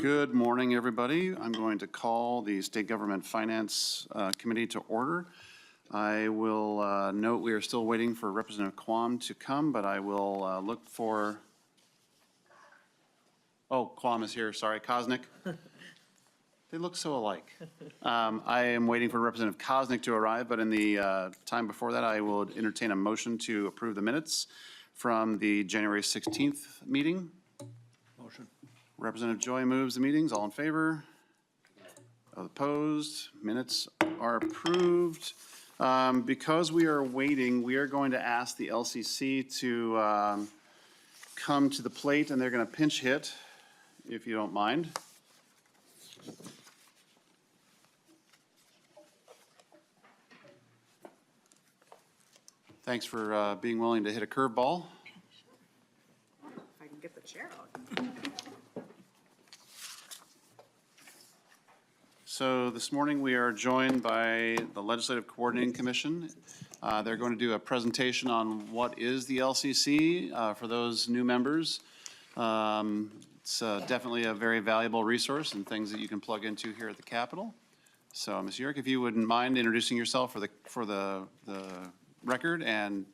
Good morning, everybody. I'm going to call the State Government Finance Committee to order. I will note we are still waiting for Representative Quam to come, but I will look for, oh, Quam is here, sorry, Kosnick. They look so alike. I am waiting for Representative Kosnick to arrive, but in the time before that, I will entertain a motion to approve the minutes from the January 16th meeting. Motion. Representative Joy moves the meetings. All in favor? Opposed? Minutes are approved. Because we are waiting, we are going to ask the LCC to come to the plate, and they're going to pinch hit, if you don't mind. Thanks for being willing to hit a curveball. If I can get the chair out. So this morning we are joined by the Legislative Coordinating Commission. They're going to do a presentation on what is the LCC for those new members. It's definitely a very valuable resource and things that you can plug into here at the Capitol. So Ms. Yerrick, if you wouldn't mind introducing yourself for the record and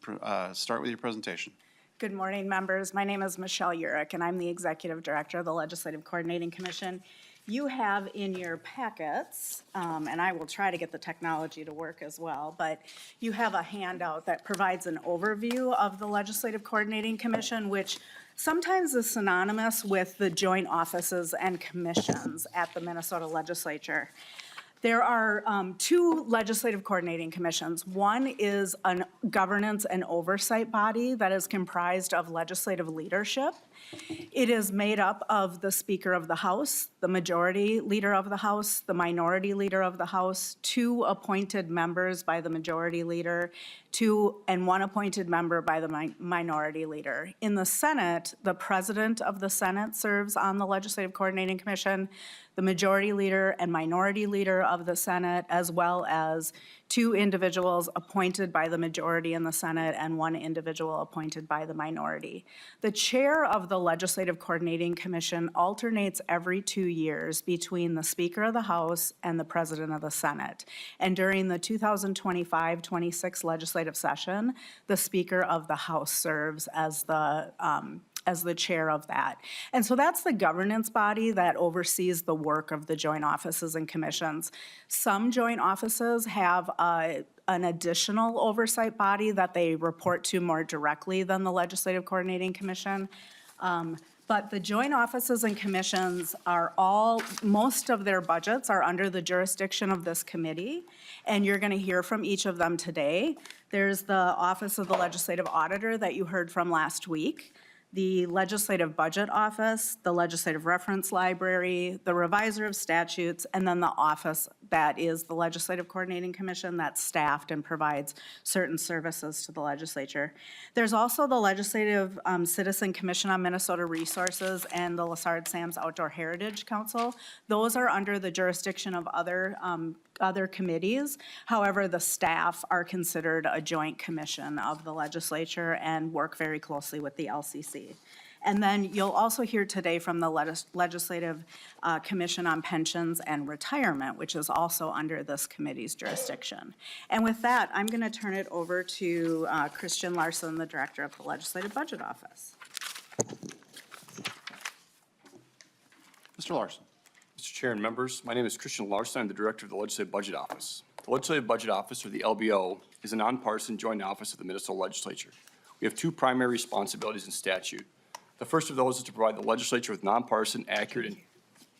start with your presentation. Good morning, members. My name is Michelle Yerrick, and I'm the Executive Director of the Legislative Coordinating Commission. You have in your packets, and I will try to get the technology to work as well, but you have a handout that provides an overview of the Legislative Coordinating Commission, which sometimes is synonymous with the joint offices and commissions at the Minnesota Legislature. There are two legislative coordinating commissions. One is a governance and oversight body that is comprised of legislative leadership. It is made up of the Speaker of the House, the Majority Leader of the House, the Minority Leader of the House, two appointed members by the Majority Leader, and one appointed member by the Minority Leader. In the Senate, the President of the Senate serves on the Legislative Coordinating Commission, the Majority Leader and Minority Leader of the Senate, as well as two individuals appointed by the majority in the Senate and one individual appointed by the minority. The chair of the Legislative Coordinating Commission alternates every 2 years between the Speaker of the House and the President of the Senate. And during the 2025-26 legislative session, the Speaker of the House serves as the chair of that. And so that's the governance body that oversees the work of the joint offices and commissions. Some joint offices have an additional oversight body that they report to more directly than the Legislative Coordinating Commission. But the joint offices and commissions are most of their budgets are under the jurisdiction of this committee, and you're going to hear from each of them today. There's the Office of the Legislative Auditor that you heard from last week, the Legislative Budget Office, the Legislative Reference Library, the Reviser of Statutes, and then the office that is the Legislative Coordinating Commission that's staffed and provides certain services to the legislature. There's also the Legislative Citizen Commission on Minnesota Resources and the Lessard Sam's Outdoor Heritage Council. Those are under the jurisdiction of other committees. However, the staff are considered a joint commission of the legislature and work very closely with the LCC. And then you'll also hear today from the Legislative Commission on Pensions and Retirement, which is also under this committee's jurisdiction. And with that, I'm going to turn it over to Christian Larson, the Director of the Legislative Budget Office. Mr. Larson. Mr. Chair and members, my name is Christian Larson. I'm the Director of the Legislative Budget Office. The Legislative Budget Office, or the LBO, is a nonpartisan joint office of the Minnesota Legislature. We have two primary responsibilities in statute. The first of those is to provide the legislature with nonpartisan, accurate, and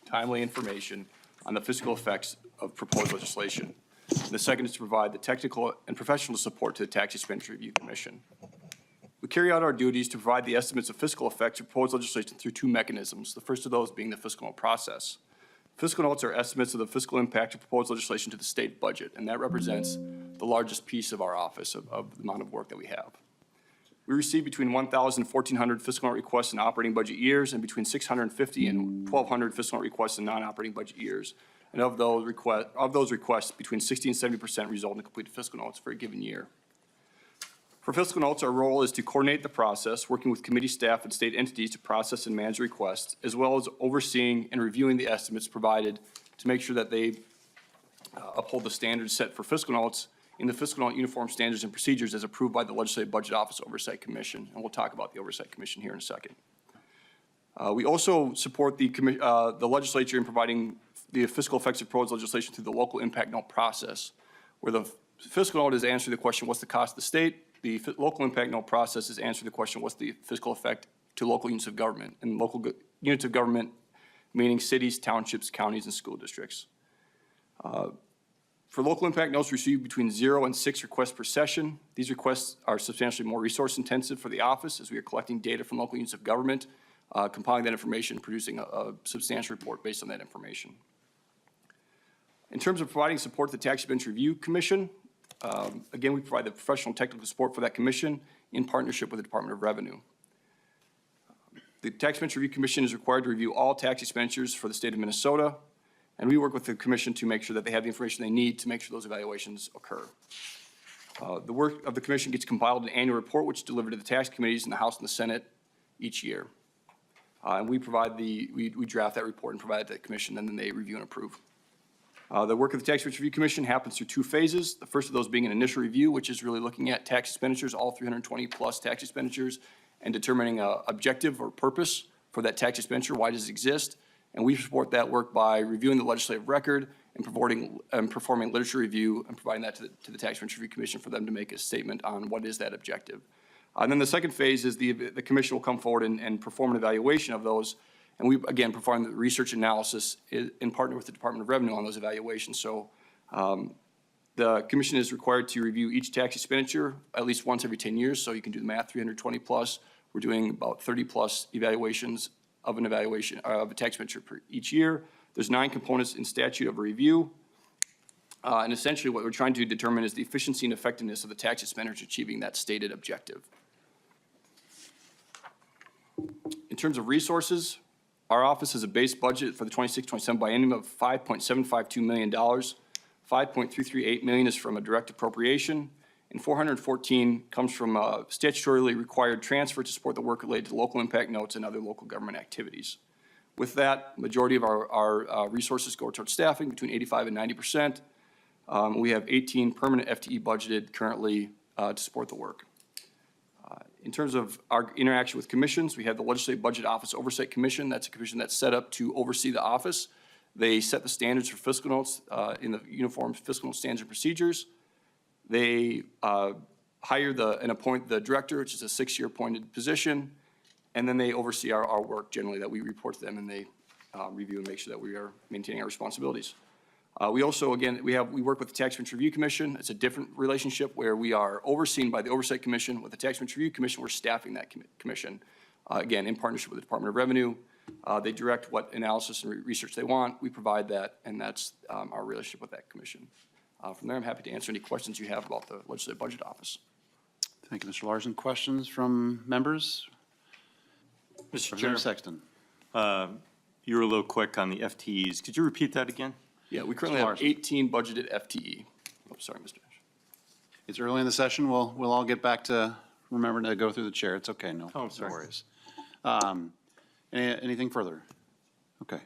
timely information on the fiscal effects of proposed legislation. And the second is to provide the technical and professional support to the Tax Expenditure Review Commission. We carry out our duties to provide the estimates of fiscal effects of proposed legislation through two mechanisms, the first of those being the fiscal note process. Fiscal notes are estimates of the fiscal impact of proposed legislation to the state budget, and that represents the largest piece of our office of the amount of work that we have. We receive between 1,000 and 1,400 fiscal note requests in operating budget years and between 650 and 1,200 fiscal note requests in non-operating budget years. And of those requests, between 60 and 70% result in completed fiscal notes for a given year. For fiscal notes, our role is to coordinate the process, working with committee staff and state entities to process and manage requests, as well as overseeing and reviewing the estimates provided to make sure that they uphold the standards set for fiscal notes in the Fiscal Note Uniform Standards and Procedures as approved by the Legislative Budget Office Oversight Commission. And we'll talk about the Oversight Commission here in a second. We also support the legislature in providing the fiscal effects of proposed legislation through the local impact note process, where the fiscal note is answering the question, what's the cost of the state? The local impact note process is answering the question, what's the fiscal effect to local units of government? And local units of government meaning cities, townships, counties, and school districts. For local impact notes received between 0 and 6 requests per session, these requests are substantially more resource intensive for the office as we are collecting data from local units of government, compiling that information, producing a substantial report based on that information. In terms of providing support to the Tax Expense Review Commission, again, we provide the professional and technical support for that commission in partnership with the Department of Revenue. The Tax Expense Review Commission is required to review all tax expenditures for the state of Minnesota, and we work with the commission to make sure that they have the information they need to make sure those evaluations occur. The work of the commission gets compiled in an annual report which is delivered to the tax committees in the House and the Senate each year. And we draft that report and provide it to the commission, and then they review and approve. The work of the Tax Expense Review Commission happens through 2 phases. The first of those being an initial review, which is really looking at tax expenditures, all 320 plus tax expenditures, and determining an objective or purpose for that tax expenditure. Why does it exist? And we support that work by reviewing the legislative record and performing literature review and providing that to the Tax Expense Review Commission for them to make a statement on what is that objective. And then the second phase is the commission will come forward and perform an evaluation of those. And we, again, perform the research analysis in partner with the Department of Revenue on those evaluations. So the commission is required to review each tax expenditure at least once every 10 years. So you can do the math, 320 plus. We're doing about 30 plus evaluations of an evaluation of a tax expenditure per each year. There's 9 components in statute of a review. And essentially what we're trying to determine is the efficiency and effectiveness of the tax expenditure achieving that stated objective. In terms of resources, our office has a base budget for the 26-27 biennium of $5.752 million. $5.338 million is from a direct appropriation, and $414 comes from a statutorily required transfer to support the work related to local impact notes and other local government activities. With that, majority of our resources go towards staffing, between 85 and 90%. We have 18 permanent FTE budgeted currently to support the work. In terms of our interaction with commissions, we have the Legislative Budget Office Oversight Commission. That's a commission that's set up to oversee the office. They set the standards for fiscal notes in the Uniform Fiscal Note Standards and Procedures. They hire and appoint the director, which is a 6-year appointed position, and then they oversee our work generally that we report to them, and they review and make sure that we are maintaining our responsibilities. We also, again, we work with the Tax Expense Review Commission. It's a different relationship where we are overseen by the Oversight Commission. With the Tax Expense Review Commission, we're staffing that commission, again, in partnership with the Department of Revenue. They direct what analysis and research they want. We provide that, and that's our relationship with that commission. From there, I'm happy to answer any questions you have about the Legislative Budget Office. Thank you, Mr. Larson. Questions from members? Mr. Chair Chair, Sexton. you were a little quick on the FTEs. Could you repeat that again? Yeah, we currently have 18 budgeted FTE. Oh, sorry, Mr. Nash. It's early in the session. We'll all get back to remembering to go through the chair. It's okay. No, Oh, I'm sorry. no worries. Anything further? Okay.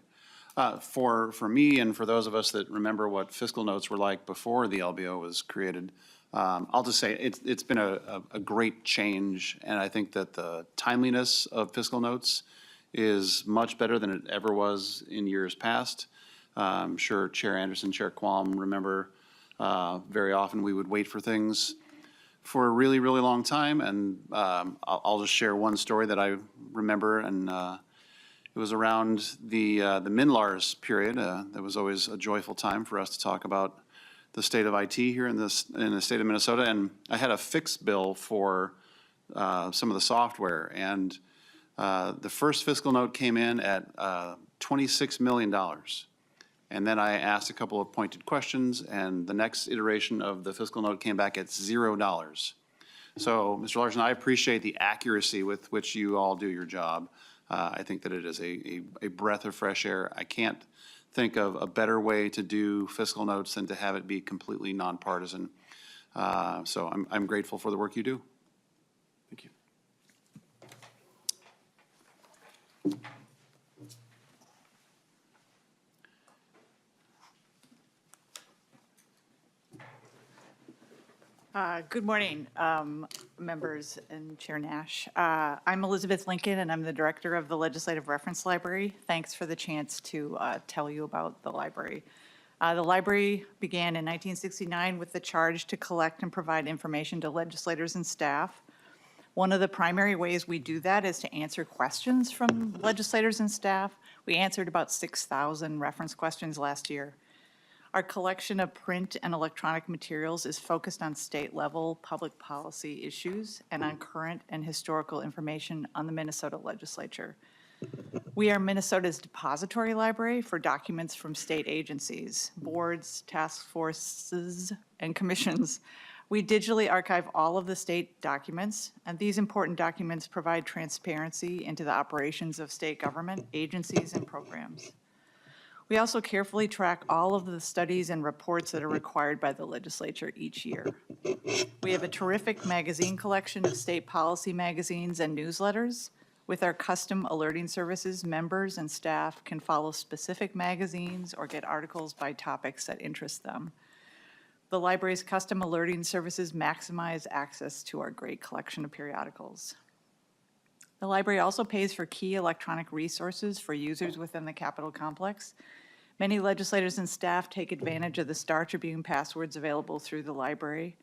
For me and for those of us that remember what fiscal notes were like before the LBO was created, I'll just say it's been a great change, and I think that the timeliness of fiscal notes is much better than it ever was in years past. I'm sure Chair Anderson, Chair Qualm remember very often we would wait for things for a really, really long time, and I'll just share one story that I remember, and it was around the MNLARS period. That was always a joyful time for us to talk about the state of IT here in the state of Minnesota, and I had a fix bill for some of the software, and the first fiscal note came in at $26 million. And then I asked a couple of pointed questions, and the next iteration of the fiscal note came back at $0. So, Mr. Larson, I appreciate the accuracy with which you all do your job. I think that it is a breath of fresh air. I can't think of a better way to do fiscal notes than to have it be completely nonpartisan. So I'm grateful for the work you do. Good morning, members and Chair Nash. I'm Elizabeth Lincoln, and I'm the Director of the Legislative Reference Library. Thanks for the chance to tell you about the library. The library began in 1969 with the charge to collect and provide information to legislators and staff. One of the primary ways we do that is to answer questions from legislators and staff. We answered about 6,000 reference questions last year. Our collection of print and electronic materials is focused on state-level public policy issues and on current and historical information on the Minnesota Legislature. We are Minnesota's depository library for documents from state agencies, boards, task forces, and commissions. We digitally archive all of the state documents, and these important documents provide transparency into the operations of state government, agencies, and programs. We also carefully track all of the studies and reports that are required by the legislature each year. We have a terrific magazine collection of state policy magazines and newsletters. With our custom alerting services, members and staff can follow specific magazines or get articles by topics that interest them. The library's custom alerting services maximize access to our great collection of periodicals. The library also pays for key electronic resources for users within the Capitol complex. Many legislators and staff take advantage of the Star Tribune passwords available through the library.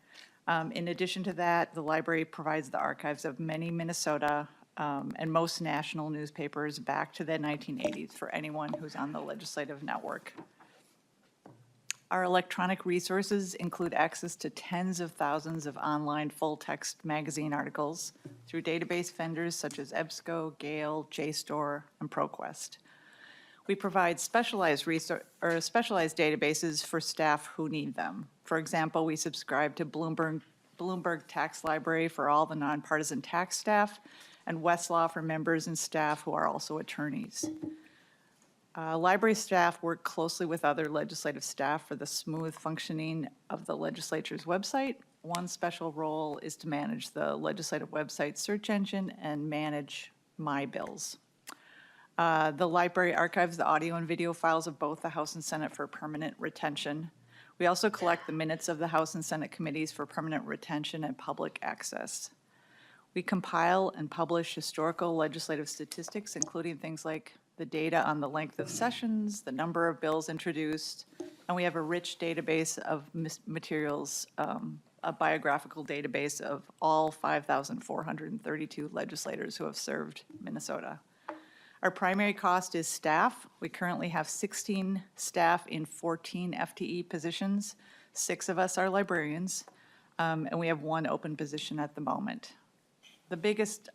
In addition to that, the library provides the archives of many Minnesota and most national newspapers back to the 1980s for anyone who's on the legislative network. Our electronic resources include access to tens of thousands of online full-text magazine articles through database vendors such as EBSCO, Gale, JSTOR, and ProQuest. We provide specialized databases for staff who need them. For example, we subscribe to Bloomberg Tax Library for all the nonpartisan tax staff, and Westlaw for members and staff who are also attorneys. Library staff work closely with other legislative staff for the smooth functioning of the legislature's website. One special role is to manage the legislative website search engine and manage My Bills. The library archives the audio and video files of both the House and Senate for permanent retention. We also collect the minutes of the House and Senate committees for permanent retention and public access. We compile and publish historical legislative statistics, including things like the data on the length of sessions, the number of bills introduced, and we have a rich database of materials, a biographical database of all 5,432 legislators who have served Minnesota. Our primary cost is staff. We currently have 16 staff in 14 FTE positions. 6 of us are librarians, and we have 1 open position at the moment. The biggest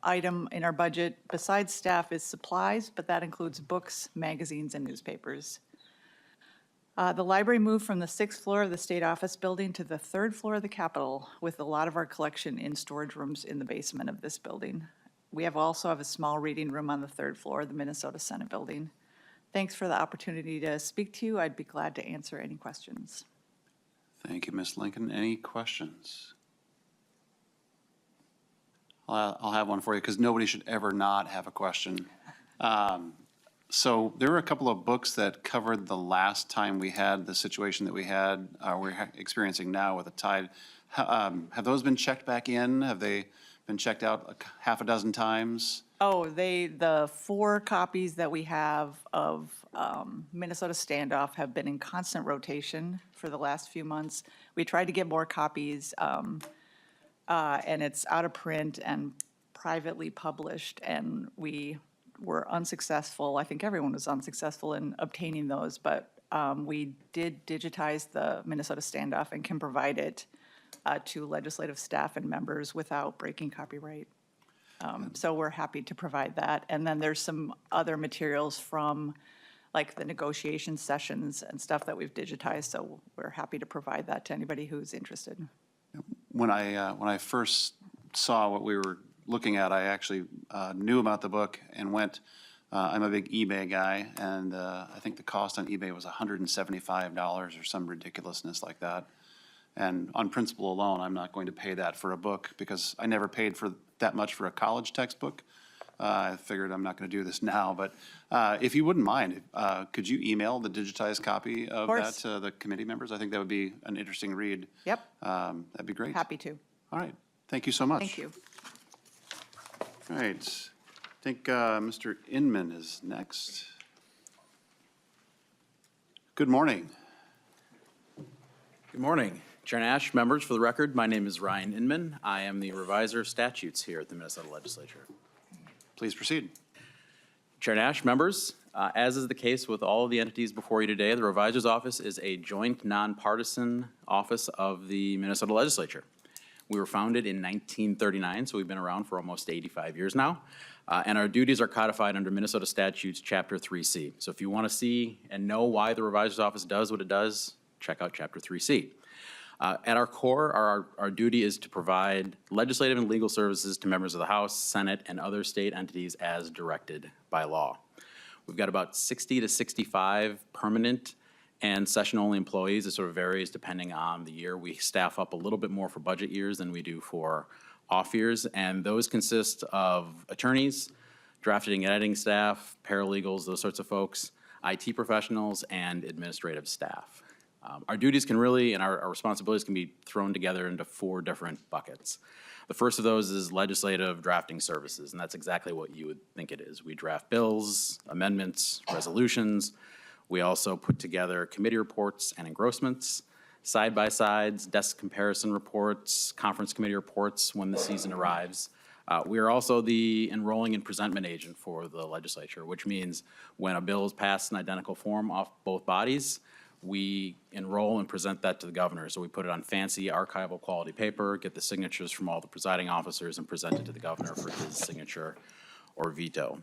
item in our budget besides staff is supplies, but that includes books, magazines, and newspapers. The library moved from the 6th floor of the State Office Building to the 3rd floor of the Capitol, with a lot of our collection in storage rooms in the basement of this building. We also have a small reading room on the 3rd floor of the Minnesota Senate Building. Thanks for the opportunity to speak to you. I'd be glad to answer any questions. Thank you, Ms. Lincoln. Any questions? I'll have one for you because nobody should ever not have a question. So there were a couple of books that covered the last time we had the situation that we're experiencing now with the tide. Have those been checked back in? Have they been checked out half a dozen times? Oh, the 4 copies that we have of Minnesota Standoff have been in constant rotation for the last few months. We tried to get more copies, and it's out of print and privately published, and we were unsuccessful. I think everyone was unsuccessful in obtaining those, but we did digitize the Minnesota Standoff and can provide it to legislative staff and members without breaking copyright. So we're happy to provide that. And then there's some other materials from like the negotiation sessions and stuff that we've digitized, so we're happy to provide that to anybody who's interested. When I first saw what we were looking at, I actually knew about the book and went, I'm a big eBay guy, and I think the cost on eBay was $175 or some ridiculousness like that. And on principle alone, I'm not going to pay that for a book because I never paid for that much for a college textbook. I figured I'm not going to do this now, but if you wouldn't mind, could you email the digitized copy of that course. to the committee members? I think that would be an interesting read. Yep, That'd be great. happy to. All right, thank you so much. Thank you. All right, I think Mr. Inman is next. Good morning. Good morning. Chair Nash, members, for the record, my name is Ryan Inman. I am the reviser of statutes here at the Minnesota Legislature. Please proceed. Chair Nash, members, as is the case with all of the entities before you today, the reviser's office is a joint nonpartisan office of the Minnesota Legislature. We were founded in 1939, so we've been around for almost 85 years now. And our duties are codified under Minnesota Statutes Chapter 3C. So if you want to see and know why the reviser's office does what it does, check out Chapter 3C. At our core, our duty is to provide legislative and legal services to members of the House, Senate, and other state entities as directed by law. We've got about 60 to 65 permanent and session-only employees. It sort of varies depending on the year. We staff up a little bit more for budget years than we do for off years, and those consist of attorneys, drafting and editing staff, paralegals, those sorts of folks, IT professionals, and administrative staff. Our duties can really, and our responsibilities can be thrown together into 4 different buckets. The first of those is legislative drafting services, and that's exactly what you would think it is. We draft bills, amendments, resolutions. We also put together committee reports and engrossments, side-by-sides, desk comparison reports, conference committee reports when the season arrives. We are also the enrolling and presentment agent for the legislature, which means when a bill is passed in identical form off both bodies, we enroll and present that to the governor. So we put it on fancy archival quality paper, get the signatures from all the presiding officers, and present it to the governor for his signature or veto.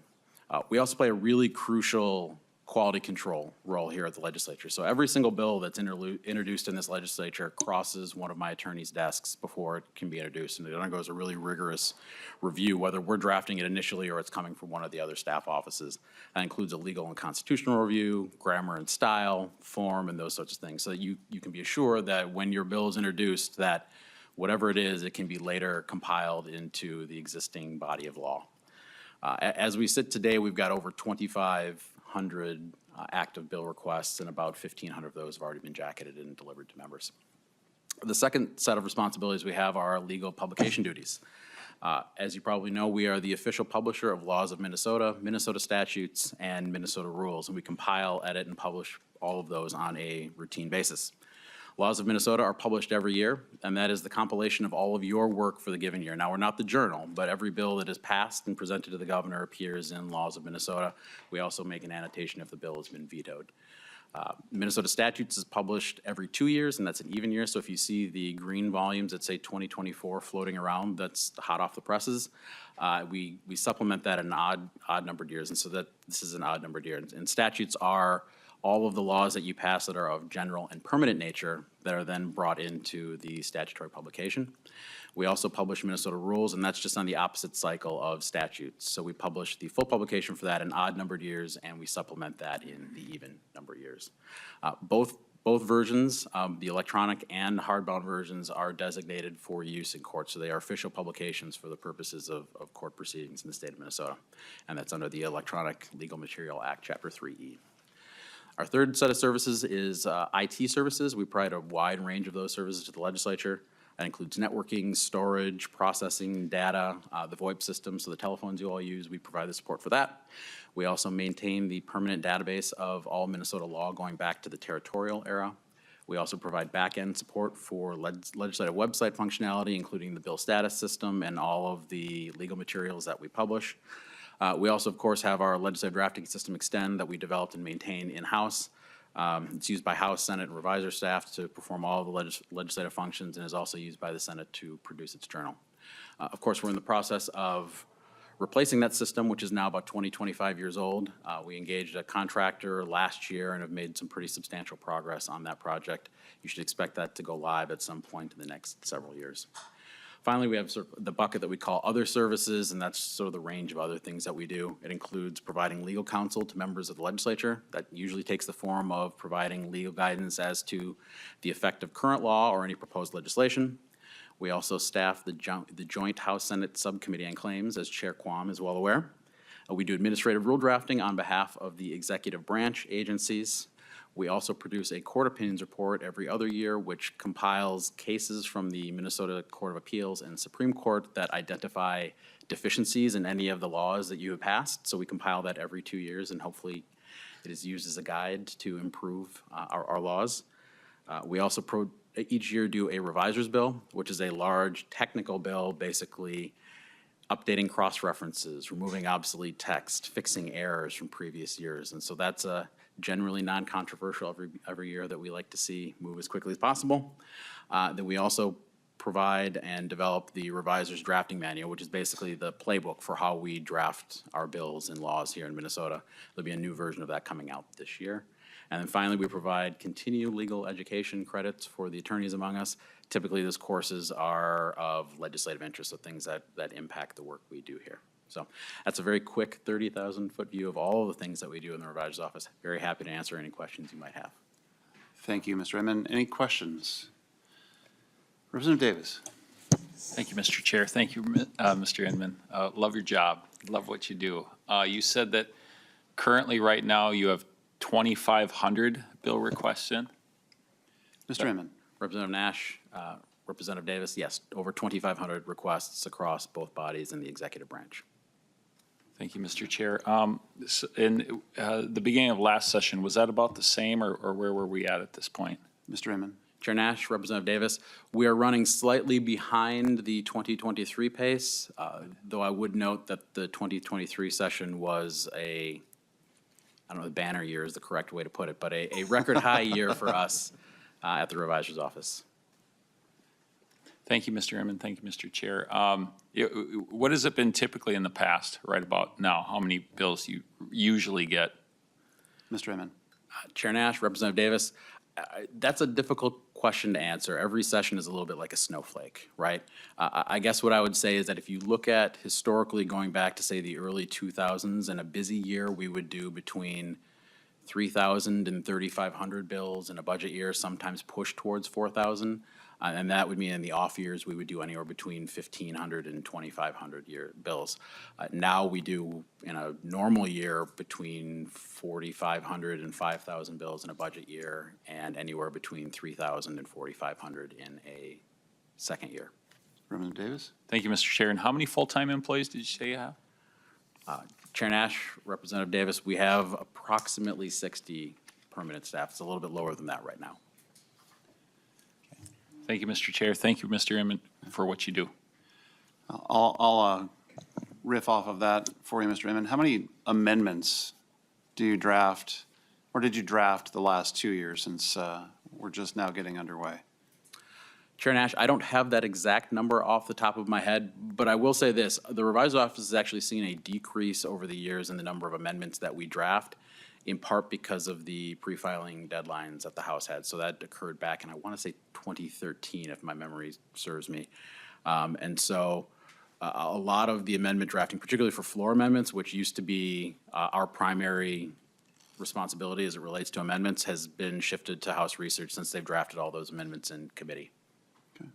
We also play a really crucial quality control role here at the legislature. So every single bill that's introduced in this legislature crosses one of my attorney's desks before it can be introduced, and it undergoes a really rigorous review, whether we're drafting it initially or it's coming from one of the other staff offices. That includes a legal and constitutional review, grammar and style, form, and those sorts of things. So that you can be assured that when your bill is introduced, that whatever it is, it can be later compiled into the existing body of law. As we sit today, we've got over 2,500 active bill requests, and about 1,500 of those have already been jacketed and delivered to members. The second set of responsibilities we have are our legal publication duties. As you probably know, we are the official publisher of laws of Minnesota, Minnesota statutes, and Minnesota rules, and we compile, edit, and publish all of those on a routine basis. Laws of Minnesota are published every year, and that is the compilation of all of your work for the given year. Now, we're not the journal, but every bill that is passed and presented to the governor appears in Laws of Minnesota. We also make an annotation if the bill has been vetoed. Minnesota statutes is published every 2 years, and that's an even year. So if you see the green volumes that say 2024 floating around, that's hot off the presses. We supplement that in odd numbered years, and so that this is an odd numbered year. And statutes are all of the laws that you pass that are of general and permanent nature that are then brought into the statutory publication. We also publish Minnesota rules, and that's just on the opposite cycle of statutes. So we publish the full publication for that in odd numbered years, and we supplement that in the even number years. Both versions, the electronic and hardbound versions, are designated for use in court. So they are official publications for the purposes of court proceedings in the state of Minnesota. And that's under the Electronic Legal Material Act, Chapter 3E. Our third set of services is IT services. We provide a wide range of those services to the legislature. That includes networking, storage, processing, data, the VoIP system, so the telephones you all use, we provide the support for that. We also maintain the permanent database of all Minnesota law going back to the territorial era. We also provide back-end support for legislative website functionality, including the bill status system and all of the legal materials that we publish. We also, of course, have our legislative drafting system Extend that we developed and maintain in-house. It's used by House, Senate, and reviser staff to perform all of the legislative functions, and is also used by the Senate to produce its journal. Of course, we're in the process of replacing that system, which is now about 25 years old. We engaged a contractor last year and have made some pretty substantial progress on that project. You should expect that to go live at some point in the next several years. Finally, we have sort of the bucket that we call other services, and that's sort of the range of other things that we do. It includes providing legal counsel to members of the legislature. That usually takes the form of providing legal guidance as to the effect of current law or any proposed legislation. We also staff the joint House-Senate Subcommittee on Claims, as Chair Quam is well aware. We do administrative rule drafting on behalf of the executive branch agencies. We also produce a court opinions report every other year, which compiles cases from the Minnesota Court of Appeals and Supreme Court that identify deficiencies in any of the laws that you have passed. So we compile that every 2 years, and hopefully it is used as a guide to improve our laws. We also each year do a reviser's bill, which is a large technical bill, basically updating cross-references, removing obsolete text, fixing errors from previous years. And so that's generally non-controversial every year that we like to see move as quickly as possible. Then we also provide and develop the reviser's drafting manual, which is basically the playbook for how we draft our bills and laws here in Minnesota. There'll be a new version of that coming out this year. And then finally, we provide continued legal education credits for the attorneys among us. Typically, those courses are of legislative interest, so things that impact the work we do here. So that's a very quick 30,000-foot view of all of the things that we do in the reviser's office. Very happy to answer any questions you might have. Thank you, Mr. Inman. Any questions? Representative Davis. Thank you, Mr. Chair. Thank you, Mr. Inman. Love your job. Love what you do. You said that currently, right now, you have 2,500 bill requests in? Mr. Inman. Representative Nash, Representative Davis, yes, over 2,500 requests across both bodies in the executive branch. Thank you, Mr. Chair. In the beginning of last session, was that about the same, or where were we at this point? Mr. Inman. Chair Nash, Representative Davis, we are running slightly behind the 2023 pace, though I would note that the 2023 session was I don't know if banner year is the correct way to put it, but a record high year for us at the reviser's office. Thank you, Mr. Inman. Thank you, Mr. Chair. What has it been typically in the past, right about now? How many bills you usually get? Mr. Inman. Chair Nash, Representative Davis, that's a difficult question to answer. Every session is a little bit like a snowflake, right? I guess what I would say is that if you look at historically going back to, say, the early 2000s, in a busy year, we would do between 3,000 and 3,500 bills in a budget year, sometimes push towards 4,000. And that would mean in the off years, we would do anywhere between 1,500 and 2,500 bills. Now we do, in a normal year, between 4,500 and 5,000 bills in a budget year, and anywhere between 3,000 and 4,500 in a second year. Representative Davis. Thank you, Mr. Chair. And how many full-time employees did you say you have? Chair Nash, Representative Davis, we have approximately 60 permanent staff. It's a little bit lower than that right now. Thank you, Mr. Chair. Thank you, Mr. Inman, for what you do. I'll riff off of that for you, Mr. Inman. How many amendments do you draft, or did you draft the last 2 years, since we're just now getting underway? Chair Nash, I don't have that exact number off the top of my head, but I will say this. The reviser's office has actually seen a decrease over the years in the number of amendments that we draft, in part because of the pre-filing deadlines that the House had. So that occurred back in, I want to say, 2013, if my memory serves me. And so a lot of the amendment drafting, particularly for floor amendments, which used to be our primary responsibility as it relates to amendments, has been shifted to House Research since they've drafted all those amendments in committee. Okay.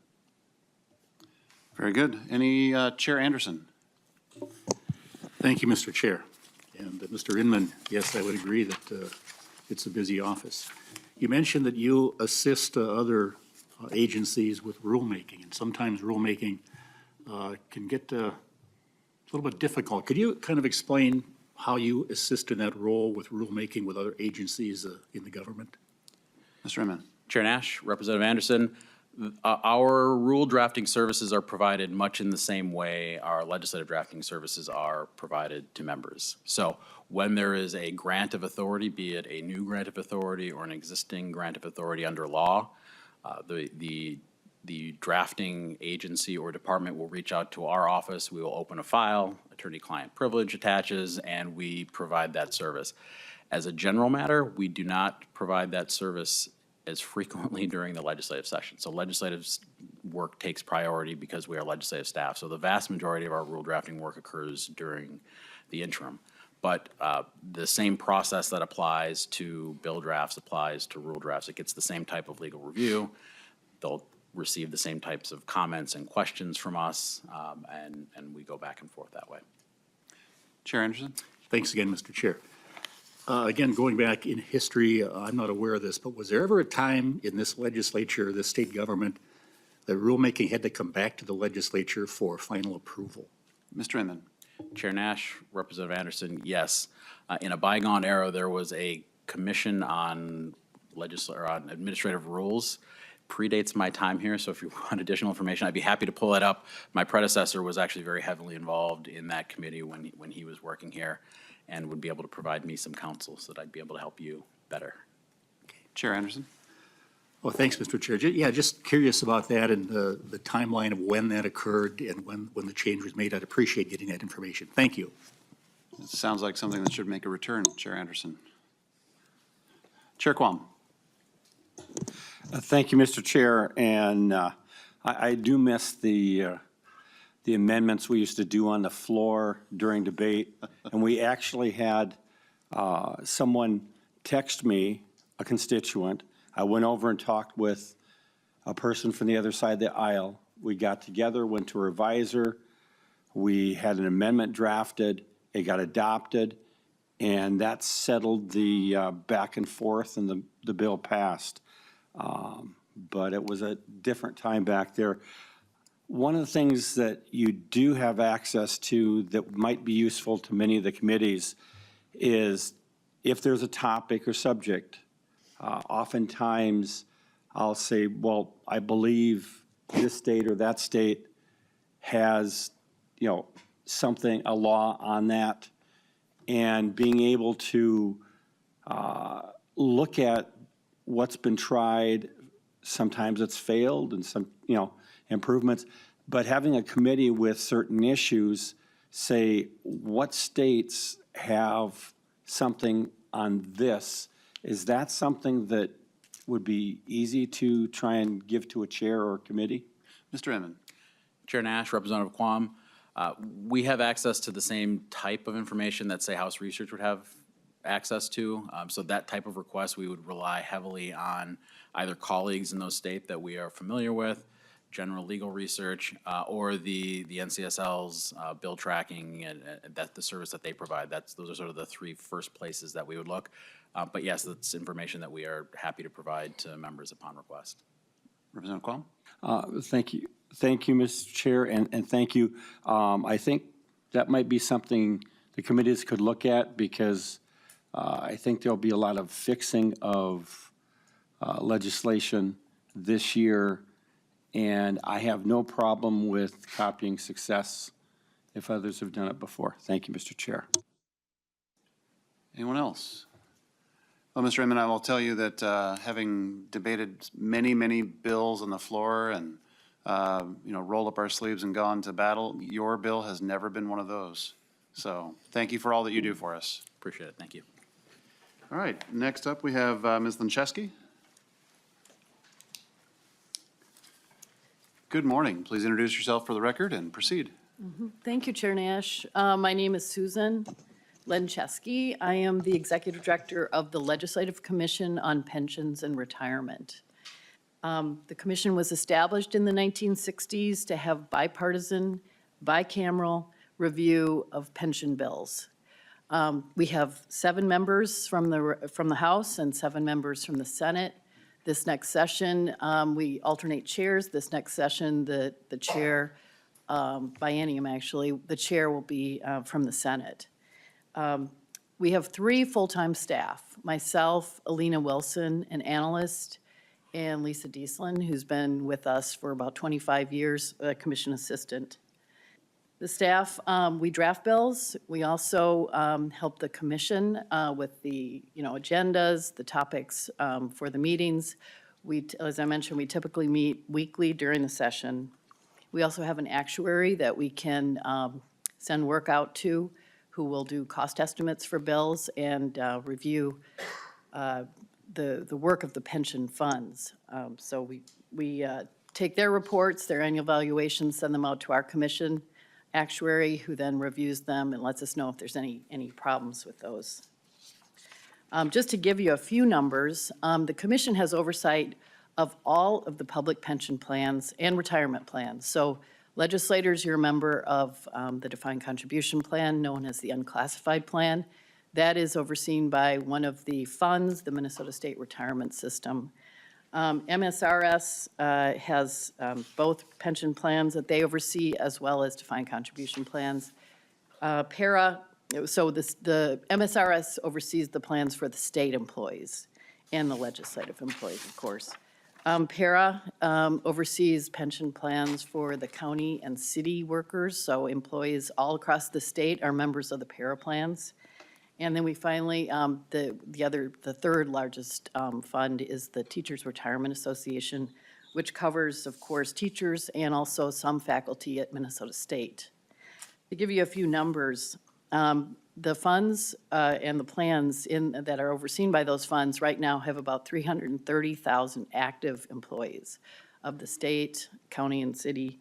Very good. Any, Chair Anderson? Thank you, Mr. Chair. And Mr. Inman, yes, I would agree that it's a busy office. You mentioned that you assist other agencies with rulemaking, and sometimes rulemaking can get a little bit difficult. Could you kind of explain how you assist in that role with rulemaking with other agencies in the government? Mr. Inman. Chair Nash, Representative Anderson, our rule drafting services are provided much in the same way our legislative drafting services are provided to members. So when there is a grant of authority, be it a new grant of authority or an existing grant of authority under law, the drafting agency or department will reach out to our office. We will open a file, attorney-client privilege attaches, and we provide that service. As a general matter, we do not provide that service as frequently during the legislative session. So legislative work takes priority because we are legislative staff. So the vast majority of our rule drafting work occurs during the interim. But the same process that applies to bill drafts applies to rule drafts. It gets the same type of legal review. They'll receive the same types of comments and questions from us, and we go back and forth that way. Chair Anderson? Thanks again, Mr. Chair. Again, going back in history, I'm not aware of this, but was there ever a time in this legislature, this state government, that rulemaking had to come back to the legislature for final approval? Mr. Inman? Chair Nash, Representative Anderson, yes. In a bygone era, there was a commission on on administrative rules. Predates my time here, so if you want additional information, I'd be happy to pull that up. My predecessor was actually very heavily involved in that committee when he was working here and would be able to provide me some counsel so that I'd be able to help you better. Chair Anderson? Well, thanks, Mr. Chair. Yeah, just curious about that and the timeline of when that occurred and when the change was made. I'd appreciate getting that information. Thank you. It sounds like something that should make a return, Chair Anderson. Chair Quam? Thank you, Mr. Chair, and I do miss the amendments we used to do on the floor during debate, and we actually had someone text me, a constituent. I went over and talked with a person from the other side of the aisle. We got together, went to a revisor, we had an amendment drafted, it got adopted, and that settled the back and forth, and the bill passed. But it was a different time back there. One of the things that you do have access to that might be useful to many of the committees is if there's a topic or subject, oftentimes I'll say, well, I believe this state or that state has, something, a law on that, and being able to look at what's been tried. Sometimes it's failed and some, improvements, but having a committee with certain issues say what states have something on this, is that something that would be easy to try and give to a chair or a committee? Mr. Inman? Chair Nash, Representative Quam, we have access to the same type of information that, say, House Research would have access to. So that type of request, we would rely heavily on either colleagues in those states that we are familiar with, general legal research, or the NCSL's bill tracking and that the service that they provide. Those are sort of the three first places that we would look. But yes, that's information that we are happy to provide to members upon request. Representative Quam? Thank you. Thank you, Mr. Chair, and thank you. I think that might be something the committees could look at because I think there'll be a lot of fixing of legislation this year, and I have no problem with copying success if others have done it before. Thank you, Mr. Chair. Anyone else? Well, Mr. Inman, I will tell you that having debated many, many bills on the floor and, rolled up our sleeves and gone to battle, your bill has never been one of those. So thank you for all that you do for us. Appreciate it. Thank you. All right, next up we have Ms. Linczewski. Good morning. Please introduce yourself for the record and proceed. Thank you, Chair Nash. My name is Susan Lencheski. I am the Executive Director of the Legislative Commission on Pensions and Retirement. The commission was established in the 1960s to have bipartisan, bicameral review of pension bills. We have 7 members from the House and 7 members from the Senate. This next session, we alternate chairs. This next session, the chair, biennium actually, the chair will be from the Senate. We have 3 full-time staff, myself, Alina Wilson, an analyst, and Lisa Dieslin, who's been with us for about 25 years, a commission assistant. The staff, we draft bills. We also help the commission with the, agendas, the topics for the meetings. As I mentioned, we typically meet weekly during the session. We also have an actuary that we can send work out to who will do cost estimates for bills and review the work of the pension funds. So we take their reports, their annual valuations, send them out to our commission actuary, who then reviews them and lets us know if there's any problems with those. Just to give you a few numbers, the commission has oversight of all of the public pension plans and retirement plans. So Legislators, you're a member of the defined contribution plan, known as the unclassified plan. That is overseen by one of the funds, the Minnesota State Retirement System. MSRS has both pension plans that they oversee as well as defined contribution plans. The MSRS oversees the plans for the state employees and the legislative employees, of course. Para oversees pension plans for the county and city workers, so employees all across the state are members of the para plans. And then we finally, the third largest fund is the Teachers Retirement Association, which covers, of course, teachers and also some faculty at Minnesota State. To give you a few numbers, the funds and the plans that are overseen by those funds right now have about 330,000 active employees of the state, county, and city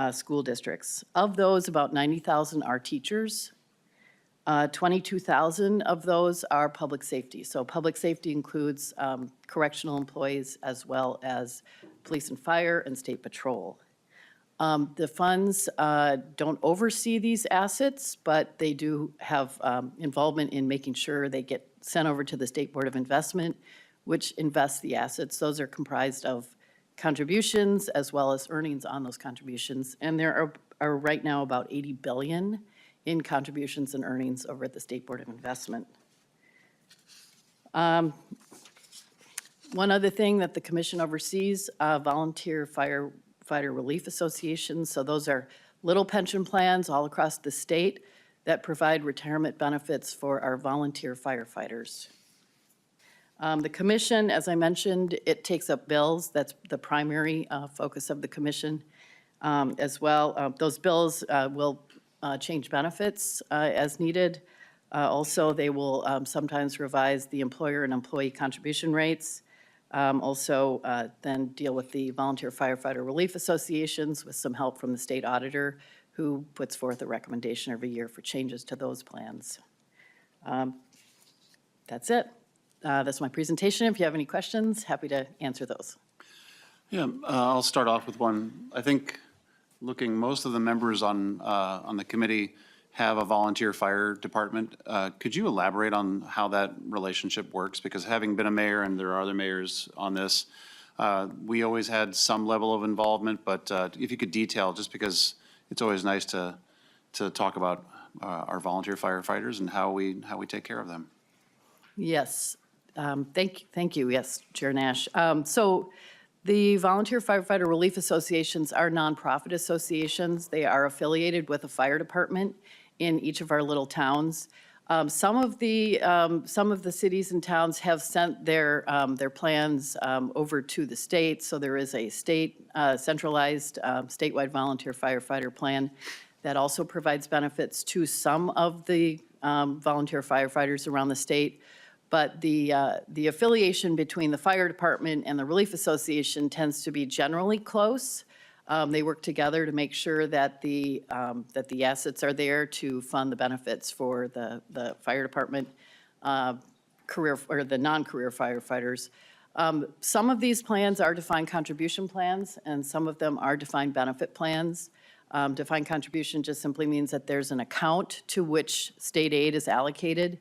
school districts. Of those, about 90,000 are teachers. 22,000 of those are public safety. So public safety includes correctional employees as well as police and fire and state patrol. The funds don't oversee these assets, but they do have involvement in making sure they get sent over to the State Board of Investment, which invests the assets. Those are comprised of contributions as well as earnings on those contributions. And there are right now about 80 billion in contributions and earnings over at the State Board of Investment. One other thing that the commission oversees, volunteer firefighter relief associations. So those are little pension plans all across the state that provide retirement benefits for our volunteer firefighters. The commission, as I mentioned, it takes up bills. That's the primary focus of the commission as well. Those bills will change benefits as needed. Also, they will sometimes revise the employer and employee contribution rates. Then deal with the volunteer firefighter relief associations with some help from the state auditor, who puts forth a recommendation every year for changes to those plans. That's it. That's my presentation. If you have any questions, happy to answer those. Yeah, I'll start off with one. I think most of the members on the committee have a volunteer fire department. Could you elaborate on how that relationship works? Because having been a mayor, and there are other mayors on this, we always had some level of involvement, but if you could detail, just because it's always nice to talk about our volunteer firefighters and how we take care of them. Yes, thank you. Yes, Chair Nash. So the Volunteer Firefighter Relief Associations are nonprofit associations. They are affiliated with a fire department in each of our little towns. Some of the cities and towns have sent their plans over to the state. So there is a state centralized statewide volunteer firefighter plan that also provides benefits to some of the volunteer firefighters around the state. But the affiliation between the fire department and the relief association tends to be generally close. They work together to make sure that the assets are there to fund the benefits for the fire department career or the non-career firefighters. Some of these plans are defined contribution plans, and some of them are defined benefit plans. Defined contribution just simply means that there's an account to which state aid is allocated.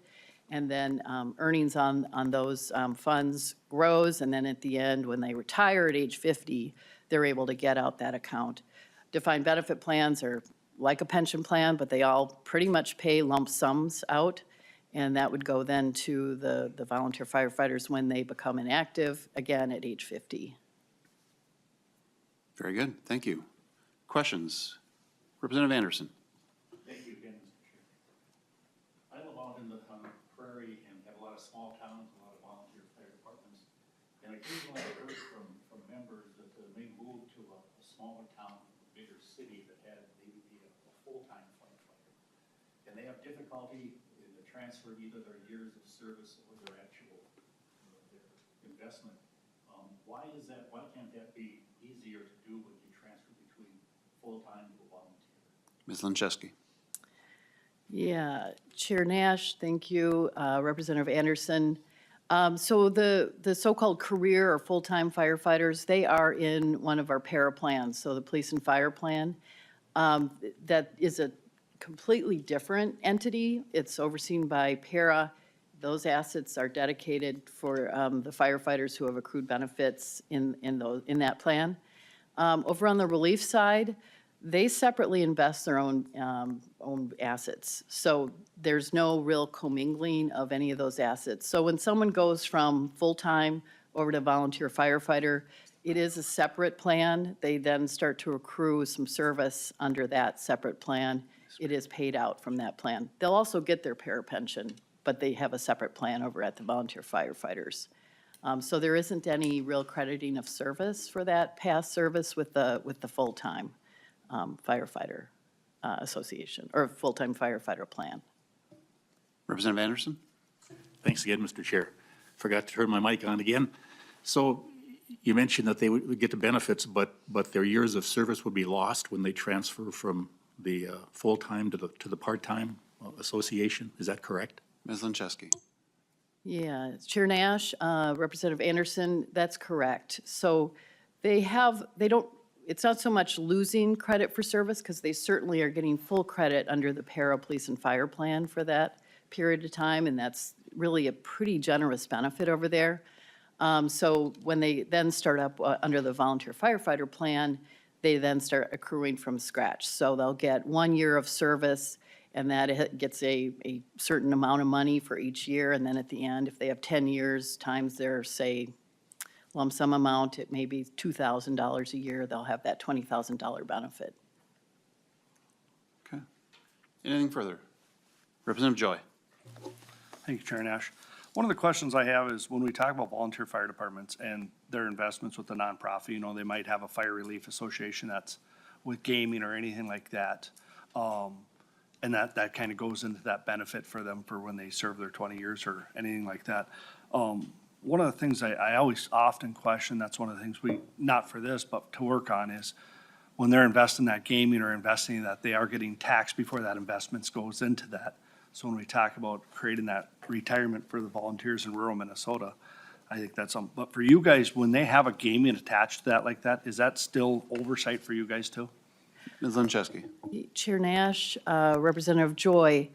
And then earnings on those funds grows, and then at the end, when they retire at age 50, they're able to get out that account. Defined benefit plans are like a pension plan, but they all pretty much pay lump sums out, and that would go then to the volunteer firefighters when they become inactive, again at age 50. Very good, thank you. Questions? Representative Anderson. Thank you again, Mr. Chair. I live out on the prairie and have a lot of small towns, a lot of volunteer fire departments. And occasionally I heard from members that they moved to a smaller town, a bigger city that had maybe a full-time firefighter. And they have difficulty in the transfer of either their years of service or their actual their investment. Why is that? Why can't that be easier to do when you transfer between full-time to volunteer? Ms. Linczewski. Yeah, Chair Nash, thank you. Representative Anderson. So the so-called career or full-time firefighters, they are in one of our para plans, so the police and fire plan. That is a completely different entity. It's overseen by para. Those assets are dedicated for the firefighters who have accrued benefits in that plan. Over on the relief side, they separately invest their own assets. So there's no real commingling of any of those assets. So when someone goes from full-time over to volunteer firefighter, it is a separate plan. They then start to accrue some service under that separate plan. It is paid out from that plan. They'll also get their para pension, but they have a separate plan over at the volunteer firefighters. So there isn't any real crediting of service for that past service with the full-time firefighter association, or full-time firefighter plan. Representative Anderson? Thanks again, Mr. Chair. Forgot to turn my mic on again. So you mentioned that they would get the benefits, but their years of service would be lost when they transfer from the full-time to the part-time association. Is that correct? Ms. Linczewski? Yeah, Chair Nash, Representative Anderson, that's correct. So they don't, it's not so much losing credit for service, because they certainly are getting full credit under the para, police, and fire plan for that period of time, and that's really a pretty generous benefit over there. So when they then start up under the volunteer firefighter plan, they then start accruing from scratch. So they'll get 1 year of service, and that gets a certain amount of money for each year. And then at the end, if they have 10 years times their, say, lump sum amount, it may be $2,000 a year, they'll have that $20,000 benefit. Okay. Anything further? Representative Joy? Thank you, Chair Nash. One of the questions I have is when we talk about volunteer fire departments and their investments with the nonprofit, you know, they might have a fire relief association that's with gaming or anything like that. And that kind of goes into that benefit for them for when they serve their 20 years or anything like that. One of the things I always often question, that's one of the things we, not for this, but to work on, is when they're investing that gaming or investing in that, they are getting taxed before that investment goes into that. So when we talk about creating that retirement for the volunteers in rural Minnesota, I think that's something. But for you guys, when they have a gaming attached to that like that, is that still oversight for you guys too? Ms. Linczewski? Chair Nash, Representative Joy,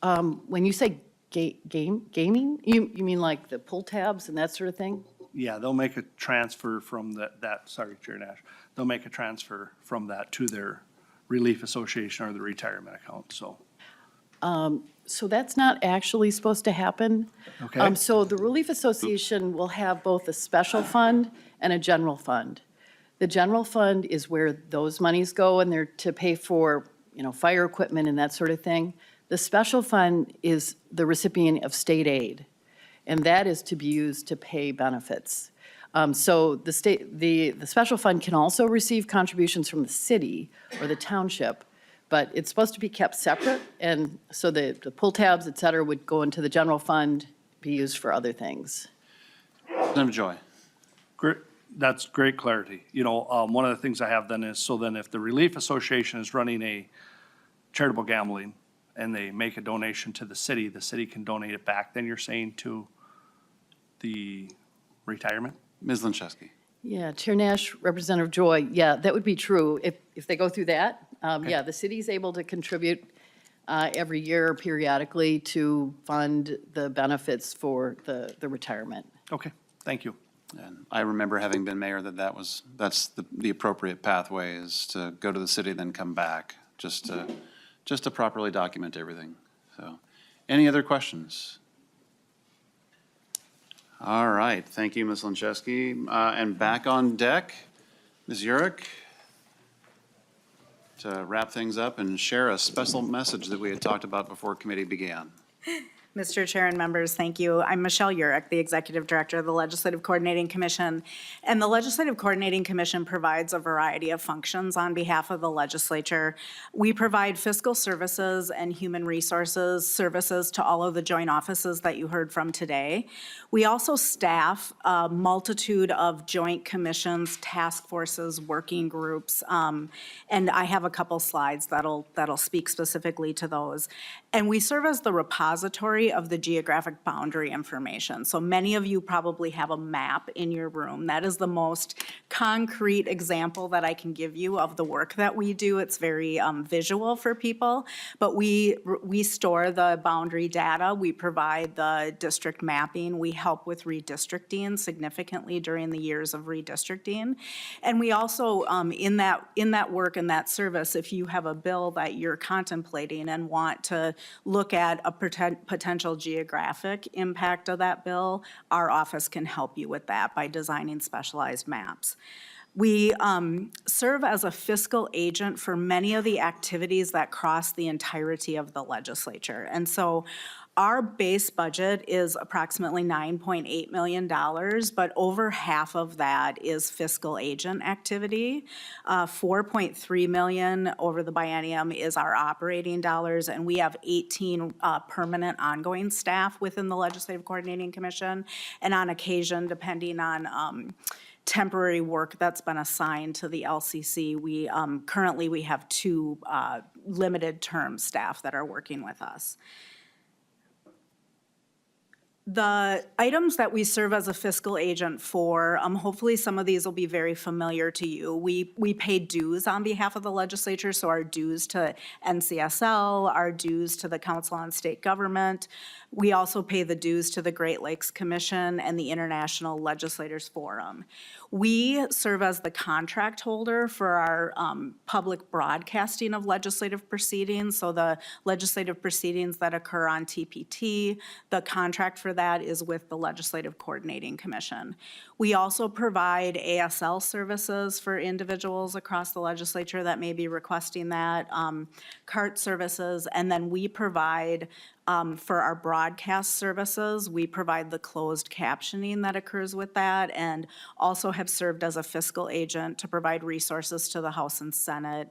when you say gaming, you mean like the pull tabs and that sort of thing? Yeah, they'll make a transfer from sorry, Chair Nash, they'll make a transfer from that to their relief association or the retirement account, so. So that's not actually supposed to happen. Okay. So the Relief Association will have both a special fund and a general fund. The general fund is where those monies go, and they're to pay for, you know, fire equipment and that sort of thing. The special fund is the recipient of state aid, and that is to be used to pay benefits. So the special fund can also receive contributions from the city or the township, but it's supposed to be kept separate, and so the pull tabs, et cetera, would go into the general fund, be used for other things. Representative Joy? Great, that's great clarity. You know, one of the things I have then is, so then if the Relief Association is running a charitable gambling and they make a donation to the city can donate it back, then you're saying to the retirement? Ms. Linczewski? Yeah, Chair Nash, Representative Joy, yeah, that would be true. If they go through that, yeah, the city's able to contribute every year periodically to fund the benefits for the retirement. Okay, thank you. And I remember having been mayor that's the appropriate pathway, is to go to the city, then come back, just to properly document everything. So, any other questions? All right, thank you, Ms. Linczewski. And back on deck, Ms. Urich, to wrap things up and share a special message that we had talked about before committee began. Mr. Chair and members, thank you. I'm Michelle Urich, the Executive Director of the Legislative Coordinating Commission. And the Legislative Coordinating Commission provides a variety of functions on behalf of the legislature. We provide fiscal services and human resources services to all of the joint offices that you heard from today. We also staff a multitude of joint commissions, task forces, working groups, and I have a couple slides that'll speak specifically to those. And we serve as the repository summary of the geographic boundary information. So many of you probably have a map in your room. That is the most concrete example that I can give you of the work that we do. It's very visual for people, but we store the boundary data. We provide the district mapping. We help with redistricting significantly during the years of redistricting. And we also, in that work and that service, if you have a bill that you're contemplating and want to look at a potential geographic impact of that bill, our office can help you with that by designing specialized maps. We serve as a fiscal agent for many of the activities that cross the entirety of the legislature. And so our base budget is approximately $9.8 million, but over half of that is fiscal agent activity. $4.3 million over the biennium is our operating dollars, and we have 18 permanent ongoing staff within the Legislative Coordinating Commission. And on occasion, depending on temporary work that's been assigned to the LCC, we currently have 2 limited term staff that are working with us. The items that we serve as a fiscal agent for, hopefully some of these will be very familiar to you. We pay dues on behalf of the legislature, so our dues to NCSL, our dues to the Council on State Government. We also pay the dues to the Great Lakes Commission and the International Legislators Forum. We serve as the contract holder for our public broadcasting of legislative proceedings, so the legislative proceedings that occur on TPT, the contract for that is with the Legislative Coordinating Commission. We also provide ASL services for individuals across the legislature that may be requesting that, CART services, and then we provide for our broadcast services, we provide the closed captioning that occurs with that, and also have served as a fiscal agent to provide resources to the House and Senate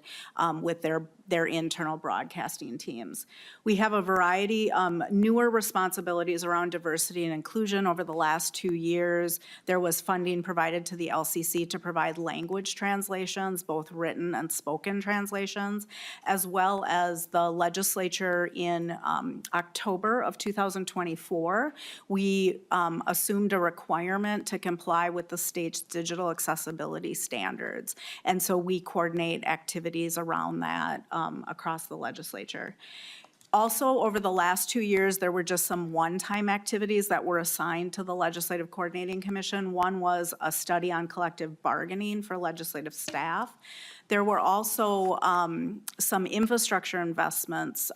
with their internal broadcasting teams. We have a variety newer responsibilities around diversity and inclusion. Over the last 2 years, there was funding provided to the LCC to provide language translations, both written and spoken translations, as well as the legislature in October of 2024, we assumed a requirement to comply with the state's digital accessibility standards. And so we coordinate activities around that across the legislature. Also, over the last 2 years, there were just some one-time activities that were assigned to the Legislative Coordinating Commission. One was a study on collective bargaining for legislative staff. There were also some infrastructure investments.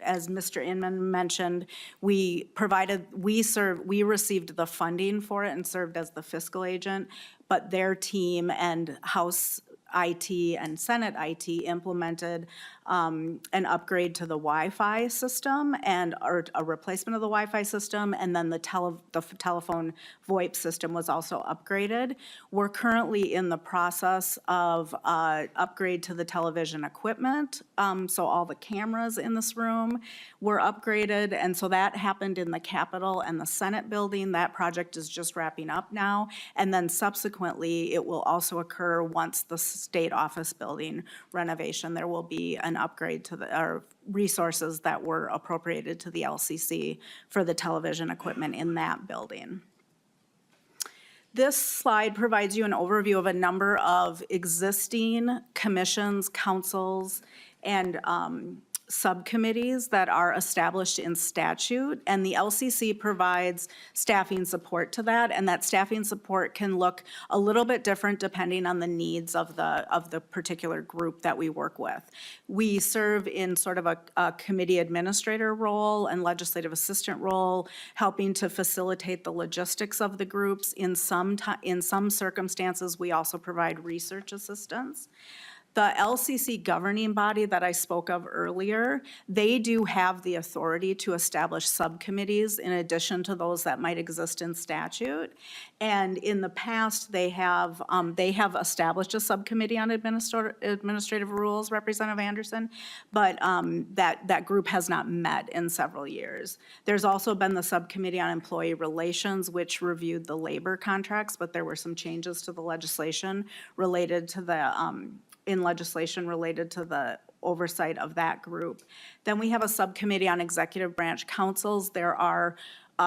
As Mr. Inman mentioned, we received the funding for it and served as the fiscal agent, but their team and House IT and Senate IT implemented an upgrade to the Wi-Fi system or a replacement of the Wi-Fi system, and then the telephone VoIP system was also upgraded. We're currently in the process of upgrade to the television equipment, so all the cameras in this room were upgraded, and so that happened in the Capitol and the Senate building. That project is just wrapping up now, and then subsequently it will also occur once the state office building renovation. There will be an upgrade to our resources that were appropriated to the LCC for the television equipment in that building. This slide provides you an overview of a number of existing commissions, councils, and subcommittees that are established in statute, and the LCC provides staffing support to that, and that staffing support can look a little bit different depending on the needs of the particular group that we work with. We serve in sort of a committee administrator role and legislative assistant role, helping to facilitate the logistics of the groups. In some circumstances, we also provide research assistance. The LCC governing body that I spoke of earlier, they do have the authority to establish subcommittees in addition to those that might exist in statute. And in the past, they have established a subcommittee on administrative rules, Representative Anderson, but that group has not met in several years. There's also been the subcommittee on employee relations, which reviewed the labor contracts, but there were some changes to the legislation related to the in legislation related to the oversight of that group. Then we have a subcommittee on executive branch councils. There are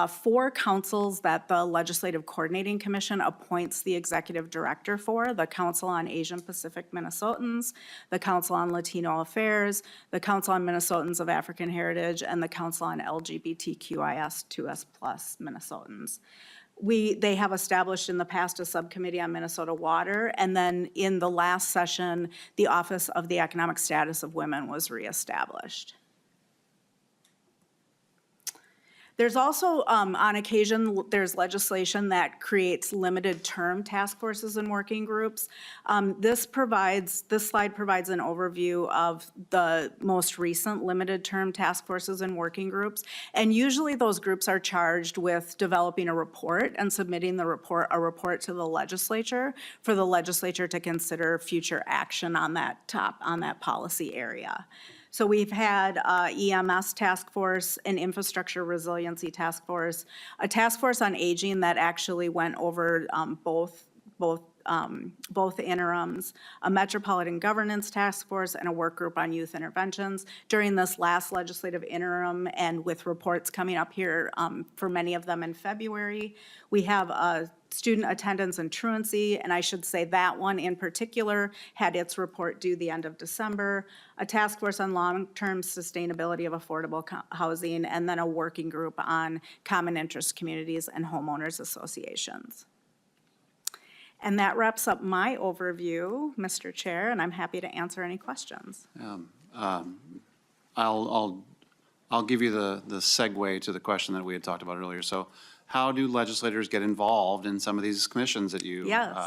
4 councils that the Legislative Coordinating Commission appoints the executive director for: the Council on Asian Pacific Minnesotans, the Council on Latino Affairs, the Council on Minnesotans of African Heritage, and the Council on LGBTQIS 2S+ Minnesotans. They have established in the past a subcommittee on Minnesota water, and then in the last session, the Office of the Economic Status of Women was reestablished. There's also, on occasion, there's legislation that creates limited term task forces and working groups. This slide provides an overview of the most recent limited term task forces and working groups. And usually those groups are charged with developing a report and submitting a report to the legislature for the legislature to consider future action on that policy area. So we've had EMS task force, an infrastructure resiliency task force, a task force on aging that actually went over both interims, a metropolitan governance task force, and a work group on youth interventions. During this last legislative interim, and with reports coming up here for many of them in February, we have student attendance and truancy, and I should say that one in particular had its report due the end of December, a task force on long-term sustainability of affordable housing, and then a working group on common interest communities and homeowners associations. And that wraps up my overview, Mr. Chair, and I'm happy to answer any questions. I'll give you the segue to the question that we had talked about earlier. So how do legislators get involved in some of these commissions that you Yes.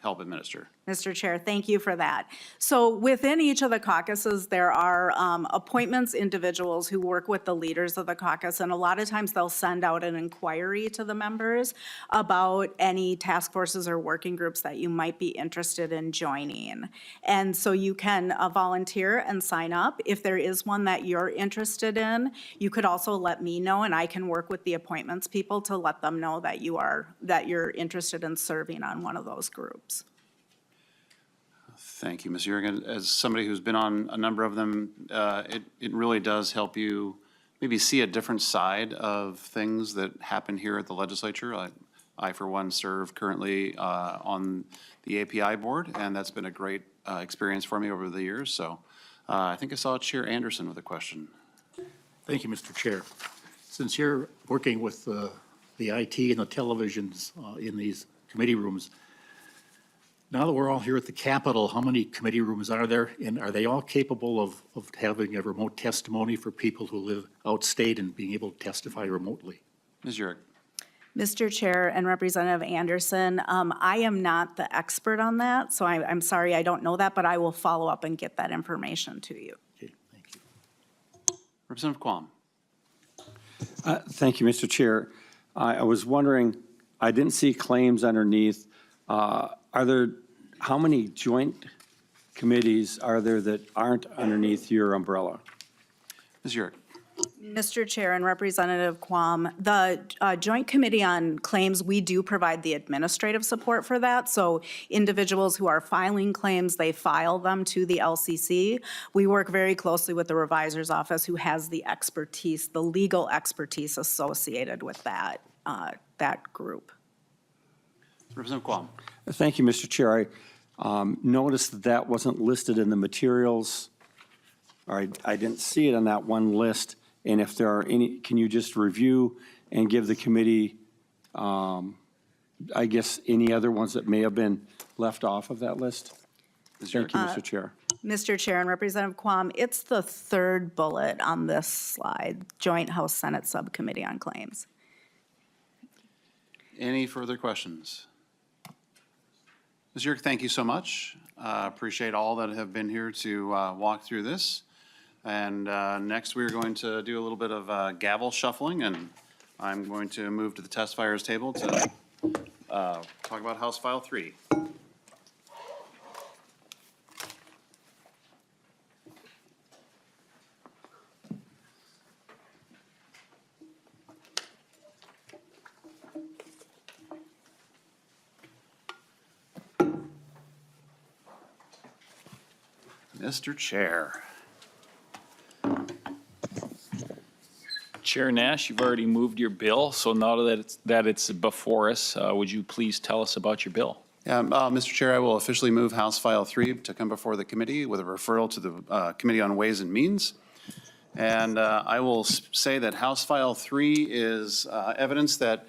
Help administer? Mr. Chair, thank you for that. So within each of the caucuses, there are appointments individuals who work with the leaders of the caucus, and a lot of times they'll send out an inquiry to the members about any task forces or working groups that you might be interested in joining. And so you can volunteer and sign up. If there is one that you're interested in, you could also let me know, and I can work with the appointments people to let them know that you're interested in serving on one of those groups. Thank you, Ms. Jurgen. As somebody who's been on a number of them, it really does help you maybe see a different side of things that happen here at the legislature. I for one, serve currently on the API board, and that's been a great experience for me over the years. So I think I saw Chair Anderson with a question. Thank you, Mr. Chair. Since you're working with the IT and the televisions in these committee rooms, now that we're all here at the Capitol, how many committee rooms are there? And are they all capable of having a remote testimony for people who live outstate and being able to testify remotely? Ms. Jurek. Mr. Chair and Representative Anderson, I am not the expert on that, so I'm sorry I don't know that, but I will follow up and get that information to you. Okay, thank you. Representative Quam. Thank you, Mr. Chair. I was wondering, I didn't see claims underneath. How many joint committees are there that aren't underneath your umbrella? Ms. Jurek. Mr. Chair and Representative Quam, the Joint Committee on Claims, we do provide the administrative support for that. So individuals who are filing claims, they file them to the LCC. We work very closely with the Revisor's Office, who has the expertise, the legal expertise associated with that group. Representative Quam. Thank you, Mr. Chair. I noticed that wasn't listed in the materials, or I didn't see it on that one list. And if there are any, can you just review and give the committee, I guess, any other ones that may have been left off of that list? Thank you, Mr. Chair. Mr. Chair and Representative Quam, it's the third bullet on this slide, Joint House-Senate Subcommittee on Claims. Any further questions? Ms. Jurek, thank you so much. Appreciate all that have been here to walk through this. And next, we're going to do a little bit of gavel shuffling, and I'm going to move to the testifiers table to talk about House File 3. Mr. Chair. Chair Nash, you've already moved your bill, so now that it's before us, would you please tell us about your bill? Yeah, Mr. Chair, I will officially move House File 3 to come before the committee with a referral to the Committee on Ways and Means. And I will say that House File 3 is evidence that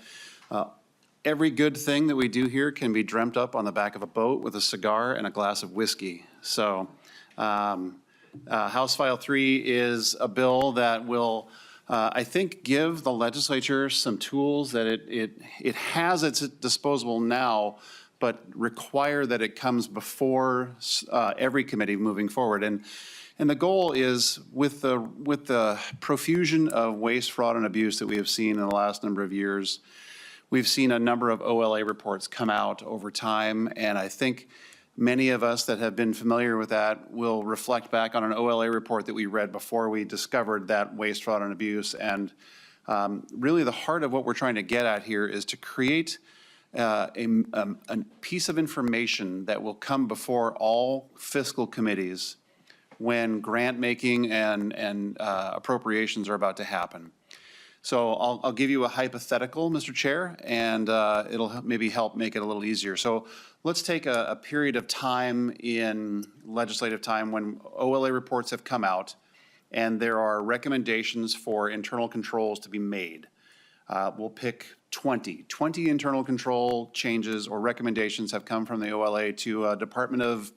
every good thing that we do here can be dreamt up on the back of a boat with a cigar and a glass of whiskey. So House File 3 is a bill that will, I think, give the legislature some tools that it has at its disposal now, but require that it comes before every committee moving forward. And the goal is with the profusion of waste, fraud, and abuse that we have seen in the last number of years, we've seen a number of OLA reports come out over time, and I think many of us that have been familiar with that will reflect back on an OLA report that we read before we discovered that waste, fraud, and abuse. And really the heart of what we're trying to get at here is to create a piece of information that will come before all fiscal committees when grant making and appropriations are about to happen. So I'll give you a hypothetical, Mr. Chair, and it'll maybe help make it a little easier. So let's take a period of time in legislative time when OLA reports have come out and there are recommendations for internal controls to be made. We'll pick 20 internal control changes or recommendations have come from the OLA to Department of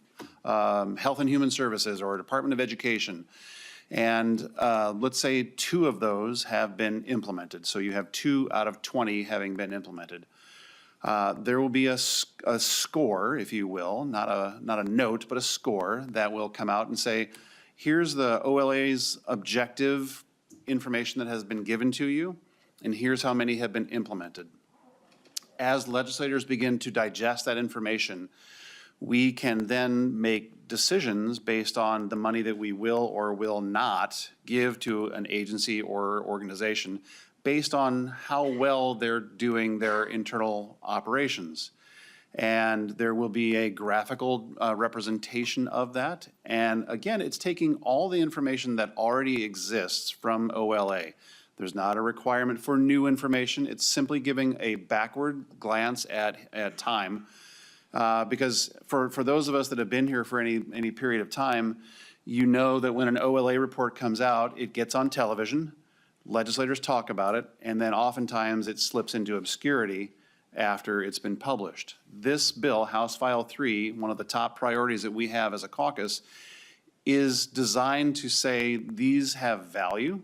Health and Human Services or Department of Education. And let's say 2 of those have been implemented. So you have 2 out of 20 having been implemented. There will be a score, if you will, not a note, but a score that will come out and say, here's the OLA's objective information that has been given to you, and here's how many have been implemented. As legislators begin to digest that information, we can then make decisions based on the money that we will or will not give to an agency or organization based on how well they're doing their internal operations. And there will be a graphical representation of that. And again, it's taking all the information that already exists from OLA. There's not a requirement for new information. It's simply giving a backward glance at time. Because for those of us that have been here for any period of time, you know that when an OLA report comes out, it gets on television, legislators talk about it, and then oftentimes it slips into obscurity after it's been published. This bill, House File 3, one of the top priorities that we have as a caucus, is designed to say these have value.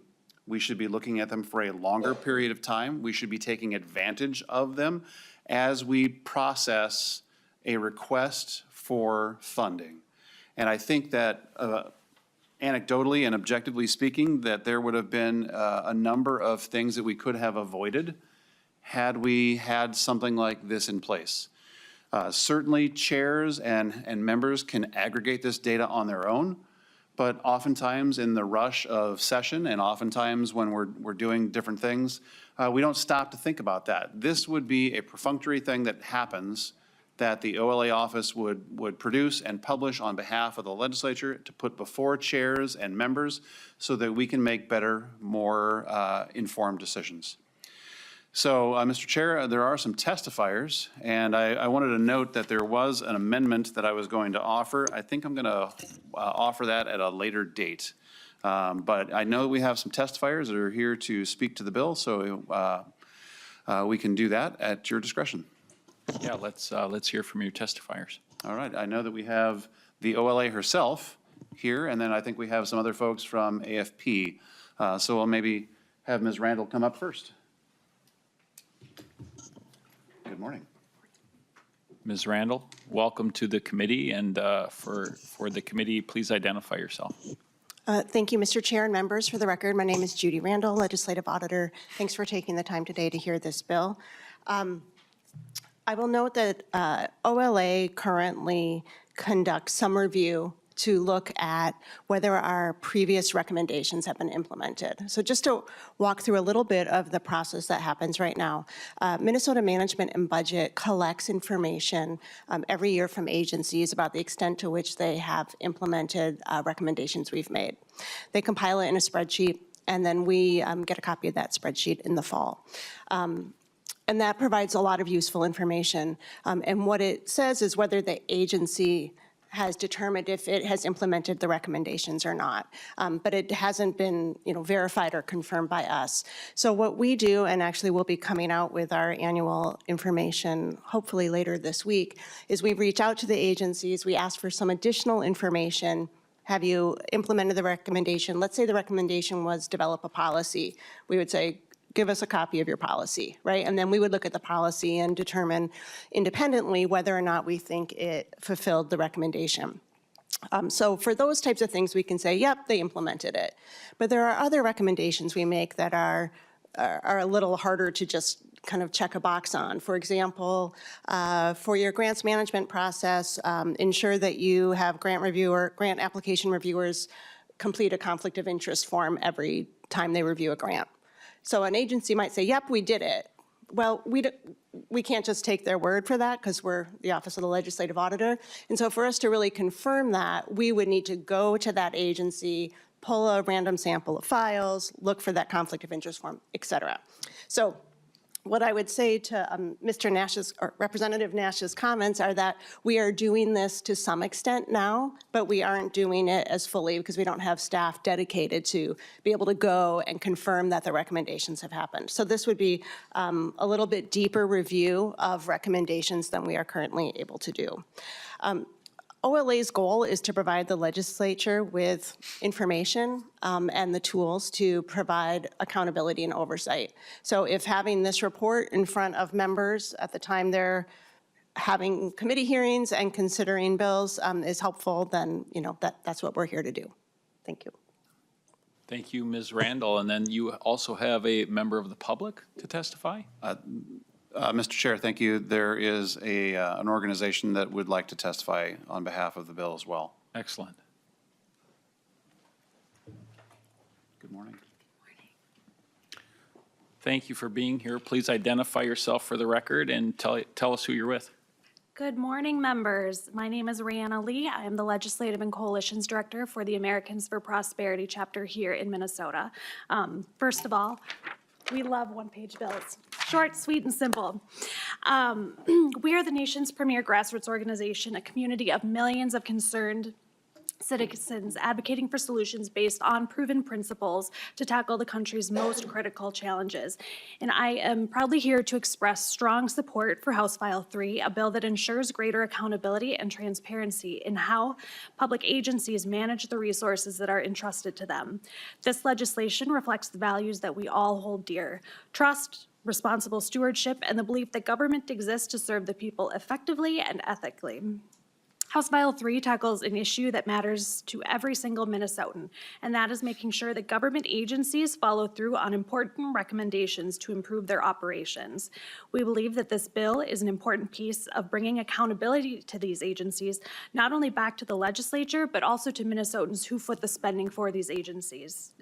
We should be looking at them for a longer period of time. We should be taking advantage of them as we process a request for funding. And I think that anecdotally and objectively speaking, that there would have been a number of things that we could have avoided had we had something like this in place. Certainly chairs and members can aggregate this data on their own, but oftentimes in the rush of session and oftentimes when we're doing different things, we don't stop to think about that. This would be a perfunctory thing that happens that the OLA office would produce and publish on behalf of the legislature to put before chairs and members so that we can make better, more informed decisions. So, Mr. Chair, there are some testifiers, and I wanted to note that there was an amendment that I was going to offer. I think I'm going to offer that at a later date. But I know we have some testifiers that are here to speak to the bill, so we can do that at your discretion. Yeah, let's hear from your testifiers. All right, I know that we have the OLA herself here, and then I think we have some other folks from AFP. So we'll maybe have Ms. Randall come up first. Good morning. Ms. Randall, welcome to the committee, and for the committee, please identify yourself. Thank you, Mr. Chair and members. For the record, my name is Judy Randall, Legislative Auditor. Thanks for taking the time today to hear this bill. I will note that OLA currently conducts some review to look at whether our previous recommendations have been implemented. So just to walk through a little bit of the process that happens right now, Minnesota Management and Budget collects information every year from agencies about the extent to which they have implemented recommendations we've made. They compile it in a spreadsheet, and then we get a copy of that spreadsheet in the fall. And that provides a lot of useful information. And what it says is whether the agency has determined if it has implemented the recommendations or not. But it hasn't been, verified or confirmed by us. So what we do, and actually we'll be coming out with our annual information hopefully later this week, is we reach out to the agencies, we ask for some additional information. Have you implemented the recommendation? Let's say the recommendation was develop a policy. We would say, give us a copy of your policy, right? And then we would look at the policy and determine independently whether or not we think it fulfilled the recommendation. So for those types of things, we can say, yep, they implemented it. But there are other recommendations we make that are a little harder to just kind of check a box on. For example, for your grants management process, ensure that you have grant application reviewers complete a conflict of interest form every time they review a grant. So an agency might say, yep, we did it. Well, we can't just take their word for that because we're the Office of the Legislative Auditor. And so for us to really confirm that, we would need to go to that agency, pull a random sample of files, look for that conflict of interest form, et cetera. So what I would say to Mr. Nash's, or Representative Nash's comments are that we are doing this to some extent now, but we aren't doing it as fully because we don't have staff dedicated to be able to go and confirm that the recommendations have happened. So this would be a little bit deeper review of recommendations than we are currently able to do. OLA's goal is to provide the legislature with information and the tools to provide accountability and oversight. So if having this report in front of members at the time they're having committee hearings and considering bills is helpful, then that's what we're here to do. Thank you. Thank you, Ms. Randall. And then you also have a member of the public to testify? Mr. Chair, thank you. There is an organization that would like to testify on behalf of the bill as well. Excellent. Good morning. Thank you for being here. Please identify yourself for the record and tell us who you're with. Good morning, members. My name is Rihanna Lee. I am the Legislative and Coalitions Director for the Americans for Prosperity chapter here in Minnesota. First of all, we love one-page bills. Short, sweet, and simple. We are the nation's premier grassroots organization, a community of millions of concerned citizens advocating for solutions based on proven principles to tackle the country's most critical challenges. And I am proudly here to express strong support for House File 3, a bill that ensures greater accountability and transparency in how public agencies manage the resources that are entrusted to them. This legislation reflects the values that we all hold dear: trust, responsible stewardship, and the belief that government exists to serve the people effectively and ethically. House File 3 tackles an issue that matters to every single Minnesotan, and that is making sure that government agencies follow through on important recommendations to improve their operations. We believe that this bill is an important piece of bringing accountability to these agencies, not only back to the legislature, but also to Minnesotans who foot the spending for these agencies.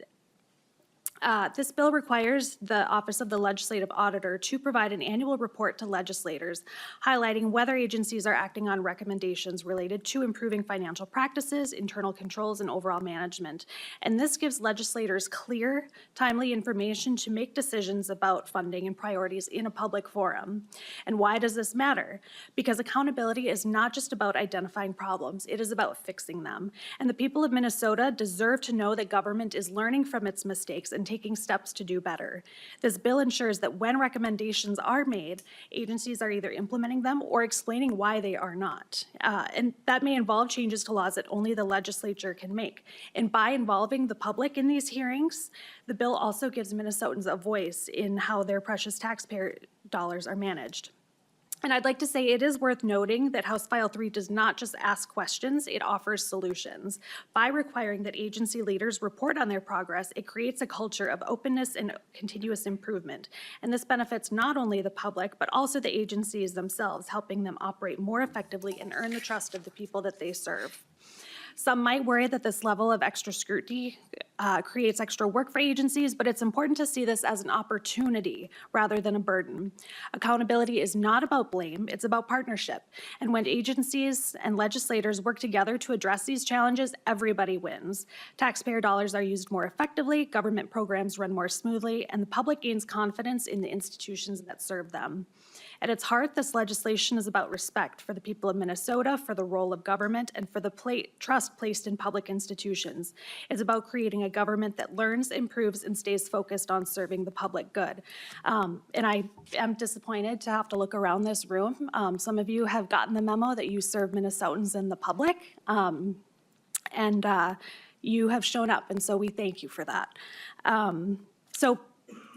This bill requires the Office of the Legislative Auditor to provide an annual report to legislators highlighting whether agencies are acting on recommendations related to improving financial practices, internal controls, and overall management. And this gives legislators clear, timely information to make decisions about funding and priorities in a public forum. And why does this matter? Because accountability is not just about identifying problems, it is about fixing them. And the people of Minnesota deserve to know that government is learning from its mistakes and taking steps to do better. This bill ensures that when recommendations are made, agencies are either implementing them or explaining why they are not. And that may involve changes to laws that only the legislature can make. And by involving the public in these hearings, the bill also gives Minnesotans a voice in how their precious taxpayer dollars are managed. And I'd like to say it is worth noting that House File 3 does not just ask questions, it offers solutions. By requiring that agency leaders report on their progress, it creates a culture of openness and continuous improvement. And this benefits not only the public, but also the agencies themselves, helping them operate more effectively and earn the trust of the people that they serve. Some might worry that this level of extra scrutiny creates extra work for agencies, but it's important to see this as an opportunity rather than a burden. Accountability is not about blame, it's about partnership. And when agencies and legislators work together to address these challenges, everybody wins. Taxpayer dollars are used more effectively, government programs run more smoothly, and the public gains confidence in the institutions that serve them. At its heart, this legislation is about respect for the people of Minnesota, for the role of government, and for the trust placed in public institutions. It's about creating a government that learns, improves, and stays focused on serving the public good. And I am disappointed to have to look around this room. Some of you have gotten the memo that you serve Minnesotans and the public, and you have shown up, and so we thank you for that. So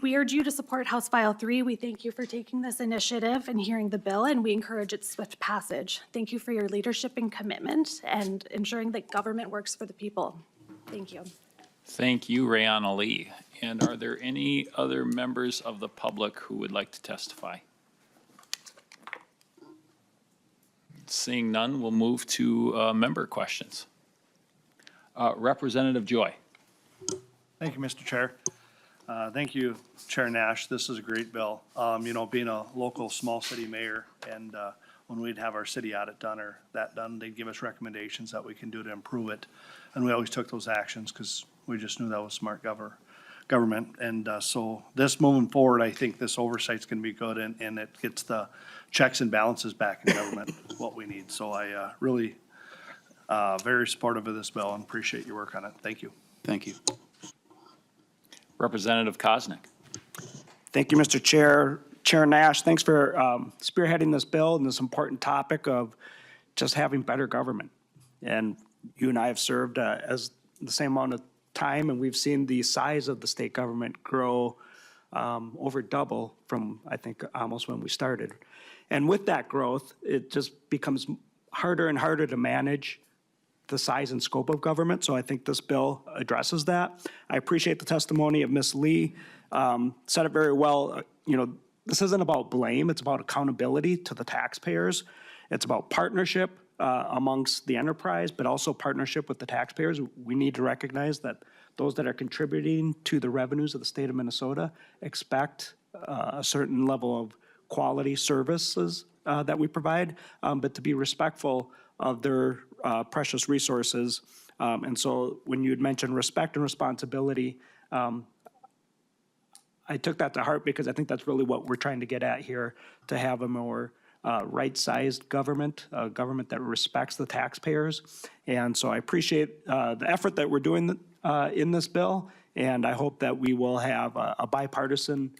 we urge you to support House File 3. We thank you for taking this initiative and hearing the bill, and we encourage its swift passage. Thank you for your leadership and commitment and ensuring that government works for the people. Thank you. Thank you, Rayana Lee. And are there any other members of the public who would like to testify? Seeing none, we'll move to member questions. Representative Joy. Thank you, Mr. Chair. Thank you, Chair Nash. This is a great bill. You know, being a local small city mayor, and when we'd have our city audit done or that done, they'd give us recommendations that we can do to improve it. And we always took those actions because we just knew that was smart government. And so this moving forward, I think this oversight's going to be good, and it gets the checks and balances back in government, what we need. So I really very supportive of this bill and appreciate your work on it. Thank you. Thank you. Representative Koznick. Thank you, Mr. Chair. Chair Nash, thanks for spearheading this bill and this important topic of just having better government. And you and I have served as the same amount of time, and we've seen the size of the state government grow over double from, I think, almost when we started. And with that growth, it just becomes harder and harder to manage the size and scope of government, so I think this bill addresses that. I appreciate the testimony of Ms. Lee, said it very well. You know, this isn't about blame, it's about accountability to the taxpayers. It's about partnership amongst the enterprise, but also partnership with the taxpayers. We need to recognize that those that are contributing to the revenues of the state of Minnesota expect a certain level of quality services that we provide, but to be respectful of their precious resources. And so when you had mentioned respect and responsibility, I took that to heart because I think that's really what we're trying to get at here, to have a more right-sized government, a government that respects the taxpayers. And so I appreciate the effort that we're doing in this bill, and I hope that we will have a bipartisan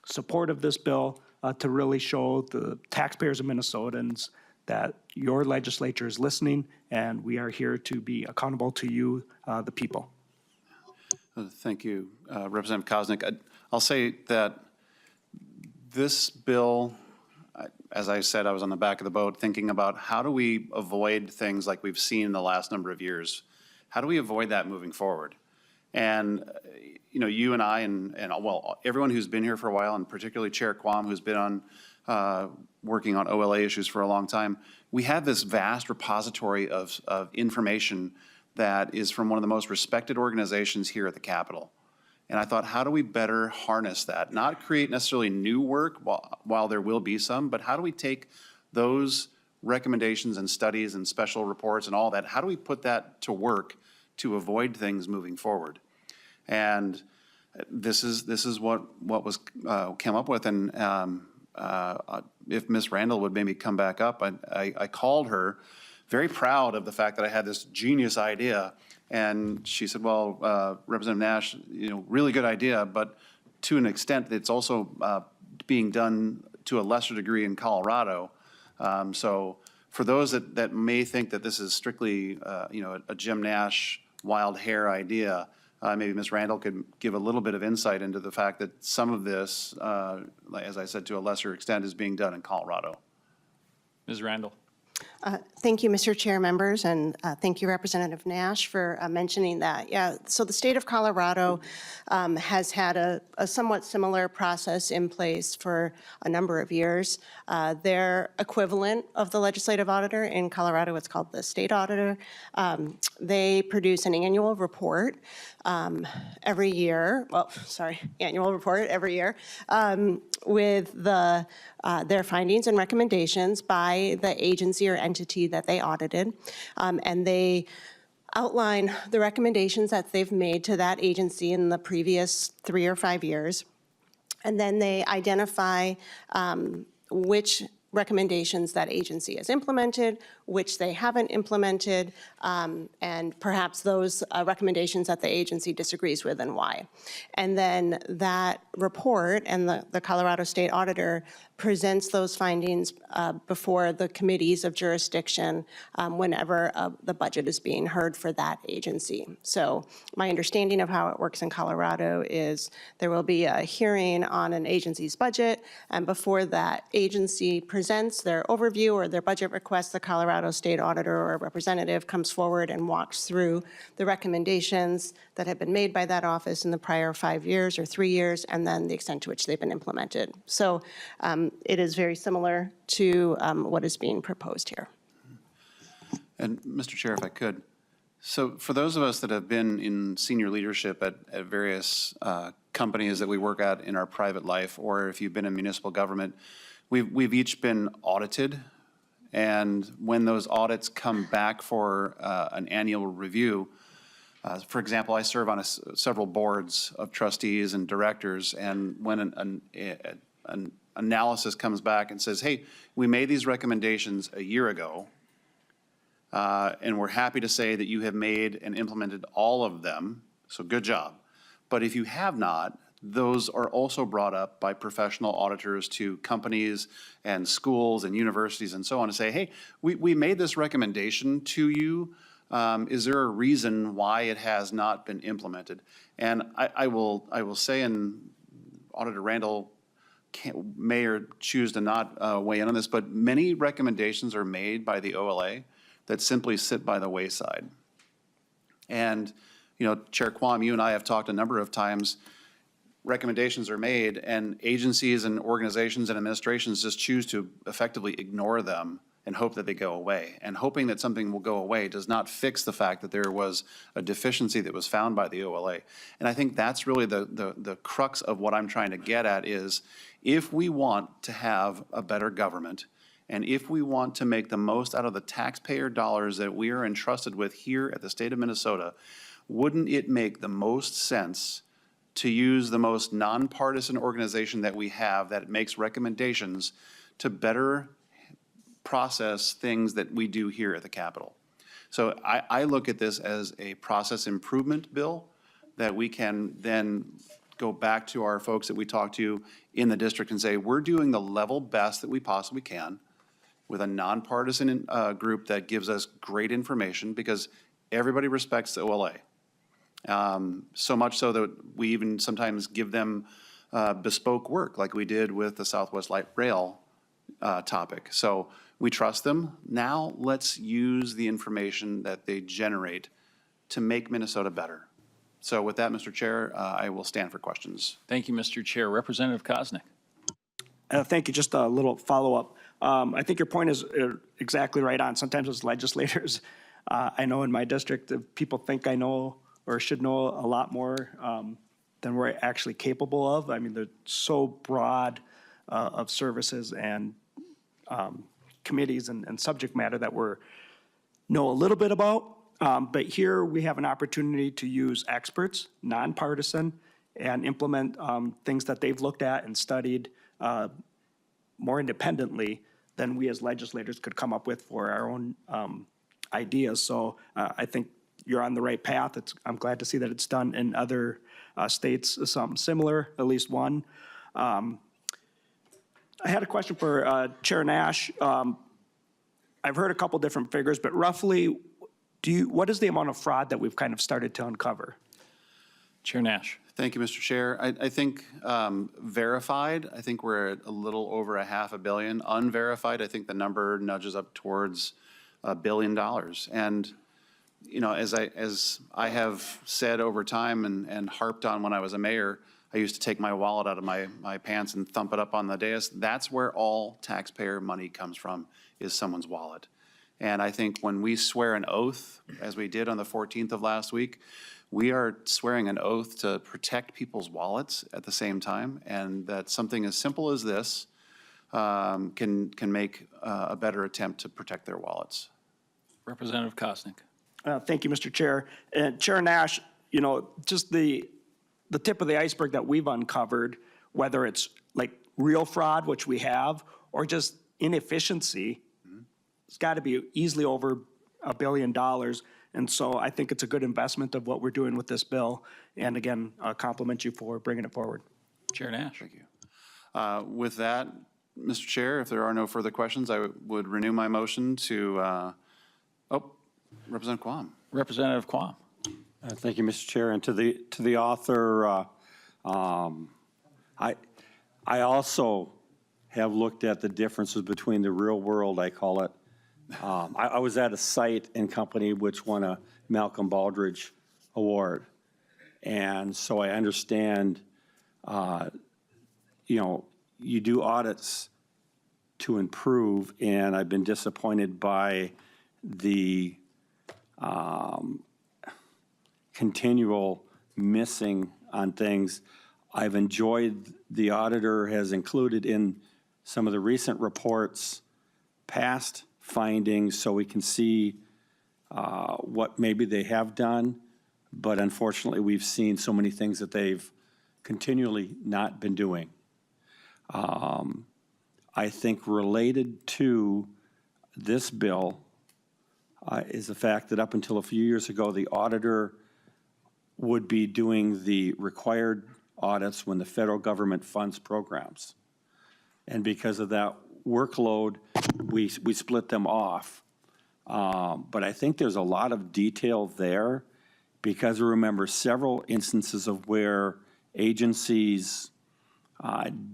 support of this bill to really show the taxpayers of Minnesotans that your legislature is listening, and we are here to be accountable to you, the people. Thank you, Representative Koznick. I'll say that this bill, as I said, I was on the back of the boat thinking about how do we avoid things like we've seen in the last number of years? How do we avoid that moving forward? And, you know, you and I and well, everyone who's been here for a while, and particularly Chair Quam, who's been on working on OLA issues for a long time, we have this vast repository of information that is from one of the most respected organizations here at the Capitol. And I thought, how do we better harness that? Not create necessarily new work, while there will be some, but how do we take those recommendations and studies and special reports and all that, how do we put that to work to avoid things moving forward? And this is what was came up with. And if Ms. Randall would maybe come back up, I called her, very proud of the fact that I had this genius idea. And she said, well, Representative Nash, you know, really good idea, but to an extent, it's also being done to a lesser degree in Colorado. So for those that may think that this is strictly, you know, a Jim Nash wild hair idea, maybe Ms. Randall could give a little bit of insight into the fact that some of this, as I said, to a lesser extent, is being done in Colorado. Ms. Randall. Thank you, Mr. Chair, members, and thank you, Representative Nash, for mentioning that. Yeah, so the state of Colorado has had a somewhat similar process in place for a number of years. Their equivalent of the legislative auditor in Colorado, it's called the state auditor. They produce an annual report every year, annual report every year with their findings and recommendations by the agency or entity that they audited. And they outline the recommendations that they've made to that agency in the previous 3 or 5 years. And then they identify which recommendations that agency has implemented, which they haven't implemented, and perhaps those recommendations that the agency disagrees with and why. And then that report and the Colorado State Auditor presents those findings before the committees of jurisdiction whenever the budget is being heard for that agency. So my understanding of how it works in Colorado is there will be a hearing on an agency's budget, and before that agency presents their overview or their budget request, the Colorado State Auditor or representative comes forward and walks through the recommendations that have been made by that office in the prior 5 years or 3 years, and then the extent to which they've been implemented. So it is very similar to what is being proposed here. And Mr. Chair, if I could, so for those of us that have been in senior leadership at various companies that we work at in our private life, or if you've been in municipal government, we've each been audited. And when those audits come back for an annual review, for example, I serve on several boards of trustees and directors, and when an analysis comes back and says, hey, we made these recommendations a year ago, and we're happy to say that you have made and implemented all of them, so good job. But if you have not, those are also brought up by professional auditors to companies and schools and universities and so on to say, hey, we made this recommendation to you. Is there a reason why it has not been implemented? And I will say, and Auditor Randall may or choose to not weigh in on this, but many recommendations are made by the OLA that simply sit by the wayside. And, you know, Chair Quam, you and I have talked a number of times, recommendations are made and agencies and organizations and administrations just choose to effectively ignore them and hope that they go away. And hoping that something will go away does not fix the fact that there was a deficiency that was found by the OLA. And I think that's really the crux of what I'm trying to get at is, if we want to have a better government, and if we want to make the most out of the taxpayer dollars that we are entrusted with here at the state of Minnesota, wouldn't it make the most sense to use the most nonpartisan organization that we have that makes recommendations to better process things that we do here at the Capitol? So I look at this as a process improvement bill that we can then go back to our folks that we talk to in the district and say, we're doing the level best that we possibly can with a nonpartisan group that gives us great information, because everybody respects the OLA. So much so that we even sometimes give them bespoke work like we did with the Southwest Light Rail topic. So we trust them. Now let's use the information that they generate to make Minnesota better. So with that, Mr. Chair, I will stand for questions. Thank you, Mr. Chair. Representative Koznick. Thank you. Just a little follow-up. I think your point is exactly right on. Sometimes as legislators, I know in my district, people think I know or should know a lot more than we're actually capable of. I mean, they're so broad of services and committees and subject matter that we know a little bit about. But here we have an opportunity to use experts, nonpartisan, and implement things that they've looked at and studied more independently than we as legislators could come up with for our own ideas. So I think you're on the right path. I'm glad to see that it's done in other states, something similar, at least one. I had a question for Chair Nash. I've heard a couple different figures, but roughly, what is the amount of fraud that we've kind of started to uncover? Chair Nash. Thank you, Mr. Chair. I think verified, I think we're at a little over $500 million. Unverified, I think the number nudges up towards $1 billion. And, you know, as I have said over time and harped on when I was a mayor, I used to take my wallet out of my pants and thump it up on the dais. That's where all taxpayer money comes from, is someone's wallet. And I think when we swear an oath, as we did on the 14th of last week, we are swearing an oath to protect people's wallets at the same time, and that something as simple as this can make a better attempt to protect their wallets. Representative Kosnick. Thank you, Mr. Chair. And Chair Nash, you know, just the tip of the iceberg that we've uncovered, whether it's like real fraud, which we have, or just inefficiency, it's got to be easily over $1 billion. And so I think it's a good investment of what we're doing with this bill. And again, compliment you for bringing it forward. Chair Nash. Thank you. With that, Mr. Chair, if there are no further questions, I would renew my motion to, Representative Quam. Representative Quam. Thank you, Mr. Chair. And to the author, I also have looked at the differences between the real world, I call it. I was at a site and company which won a Malcolm Baldrige Award. And so I understand, you know, you do audits to improve, and I've been disappointed by the continual missing on things. I've enjoyed the auditor has included in some of the recent reports past findings so we can see what maybe they have done, but unfortunately we've seen so many things that they've continually not been doing. I think related to this bill is the fact that up until a few years ago, the auditor would be doing the required audits when the federal government funds programs. And because of that workload, we split them off. But I think there's a lot of detail there because we remember several instances of where agencies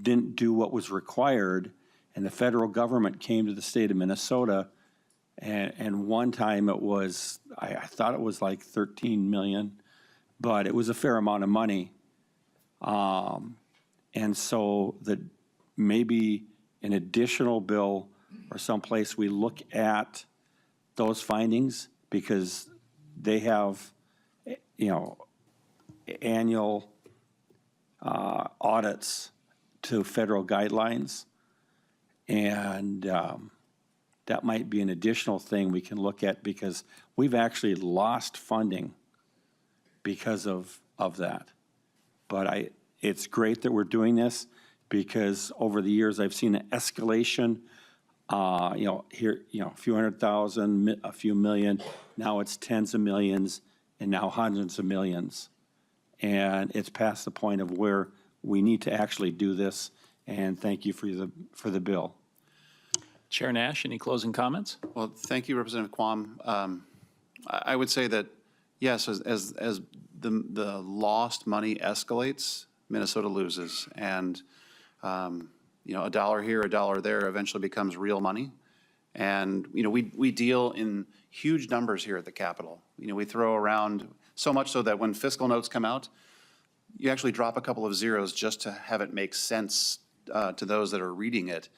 didn't do what was required, and the federal government came to the state of Minnesota, and one time it was, I thought it was like 13 million, but it was a fair amount of money. And so that maybe an additional bill or someplace we look at those findings because they have, you know, annual audits to federal guidelines. And that might be an additional thing we can look at because we've actually lost funding because of that. But it's great that we're doing this because over the years I've seen an escalation. You know, here, you know, a few $100,000, a few million. Now it's tens of millions, and now hundreds of millions. And it's past the point of where we need to actually do this. And thank you for the bill. Chair Nash, any closing comments? Well, thank you, Representative Quam. I would say that, yes, as the lost money escalates, Minnesota loses. And, you know, a dollar here, a dollar there eventually becomes real money. And, you know, we deal in huge numbers here at the Capitol. You know, we throw around so much so that when fiscal notes come out, you actually drop a couple of zeros just to have it make sense to those that are reading it.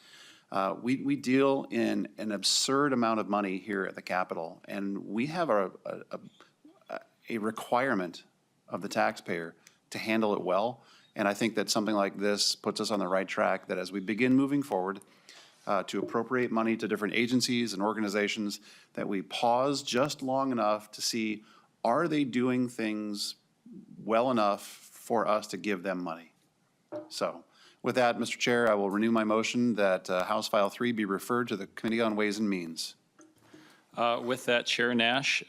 We deal in an absurd amount of money here at the Capitol, and we have a requirement of the taxpayer to handle it well. And I think that something like this puts us on the right track, that as we begin moving forward to appropriate money to different agencies and organizations, that we pause just long enough to see, are they doing things well enough for us to give them money? So with that, Mr. Chair, I will renew my motion that House File 3 be referred to the Committee on Ways and Means. With that, Chair Nash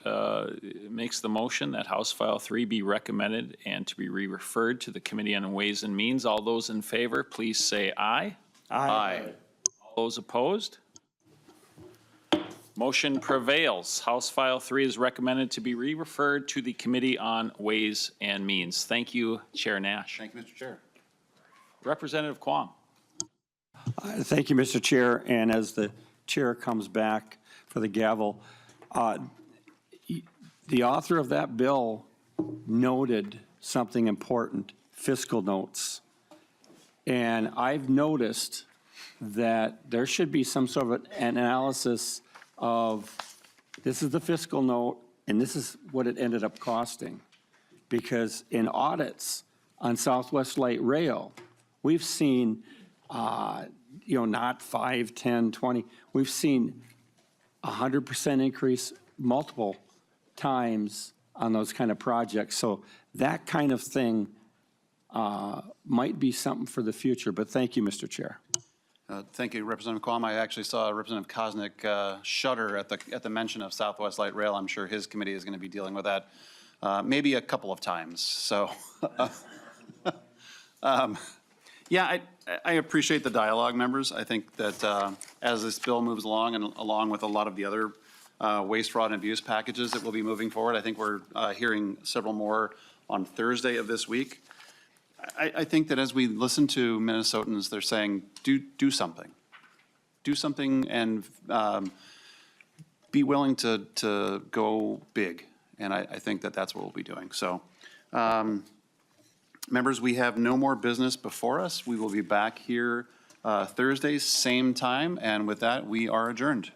makes the motion that House File 3 be recommended and to be re-referred to the Committee on Ways and Means. All those in favor, please say aye. Aye. All those opposed? Motion prevails. House File 3 is recommended to be re-referred to the Committee on Ways and Means. Thank you, Chair Nash. Thank you, Mr. Chair. Representative Quam. Thank you, Mr. Chair, and as the chair comes back for the gavel, the author of that bill noted something important, fiscal notes. And I've noticed that there should be some sort of an analysis of, this is the fiscal note, and this is what it ended up costing. Because in audits on Southwest Light Rail, we've seen, not 5, 10, 20, we've seen 100% increase multiple times on those kind of projects. So that kind of thing might be something for the future, but thank you, Mr. Chair. Thank you, Representative Quam. I actually saw Representative Kosnick shudder at the mention of Southwest Light Rail. I'm sure his committee is going to be dealing with that maybe a couple of times. So, yeah, I appreciate the dialogue, members. I think that as this bill moves along and along with a lot of the other waste, fraud, and abuse packages that will be moving forward, I think we're hearing several more on Thursday of this week. I think that as we listen to Minnesotans, they're saying, do something. Do something and be willing to go big. And I think that that's what we'll be doing. So, members, we have no more business before us. We will be back here Thursday, same time. And with that, we are adjourned.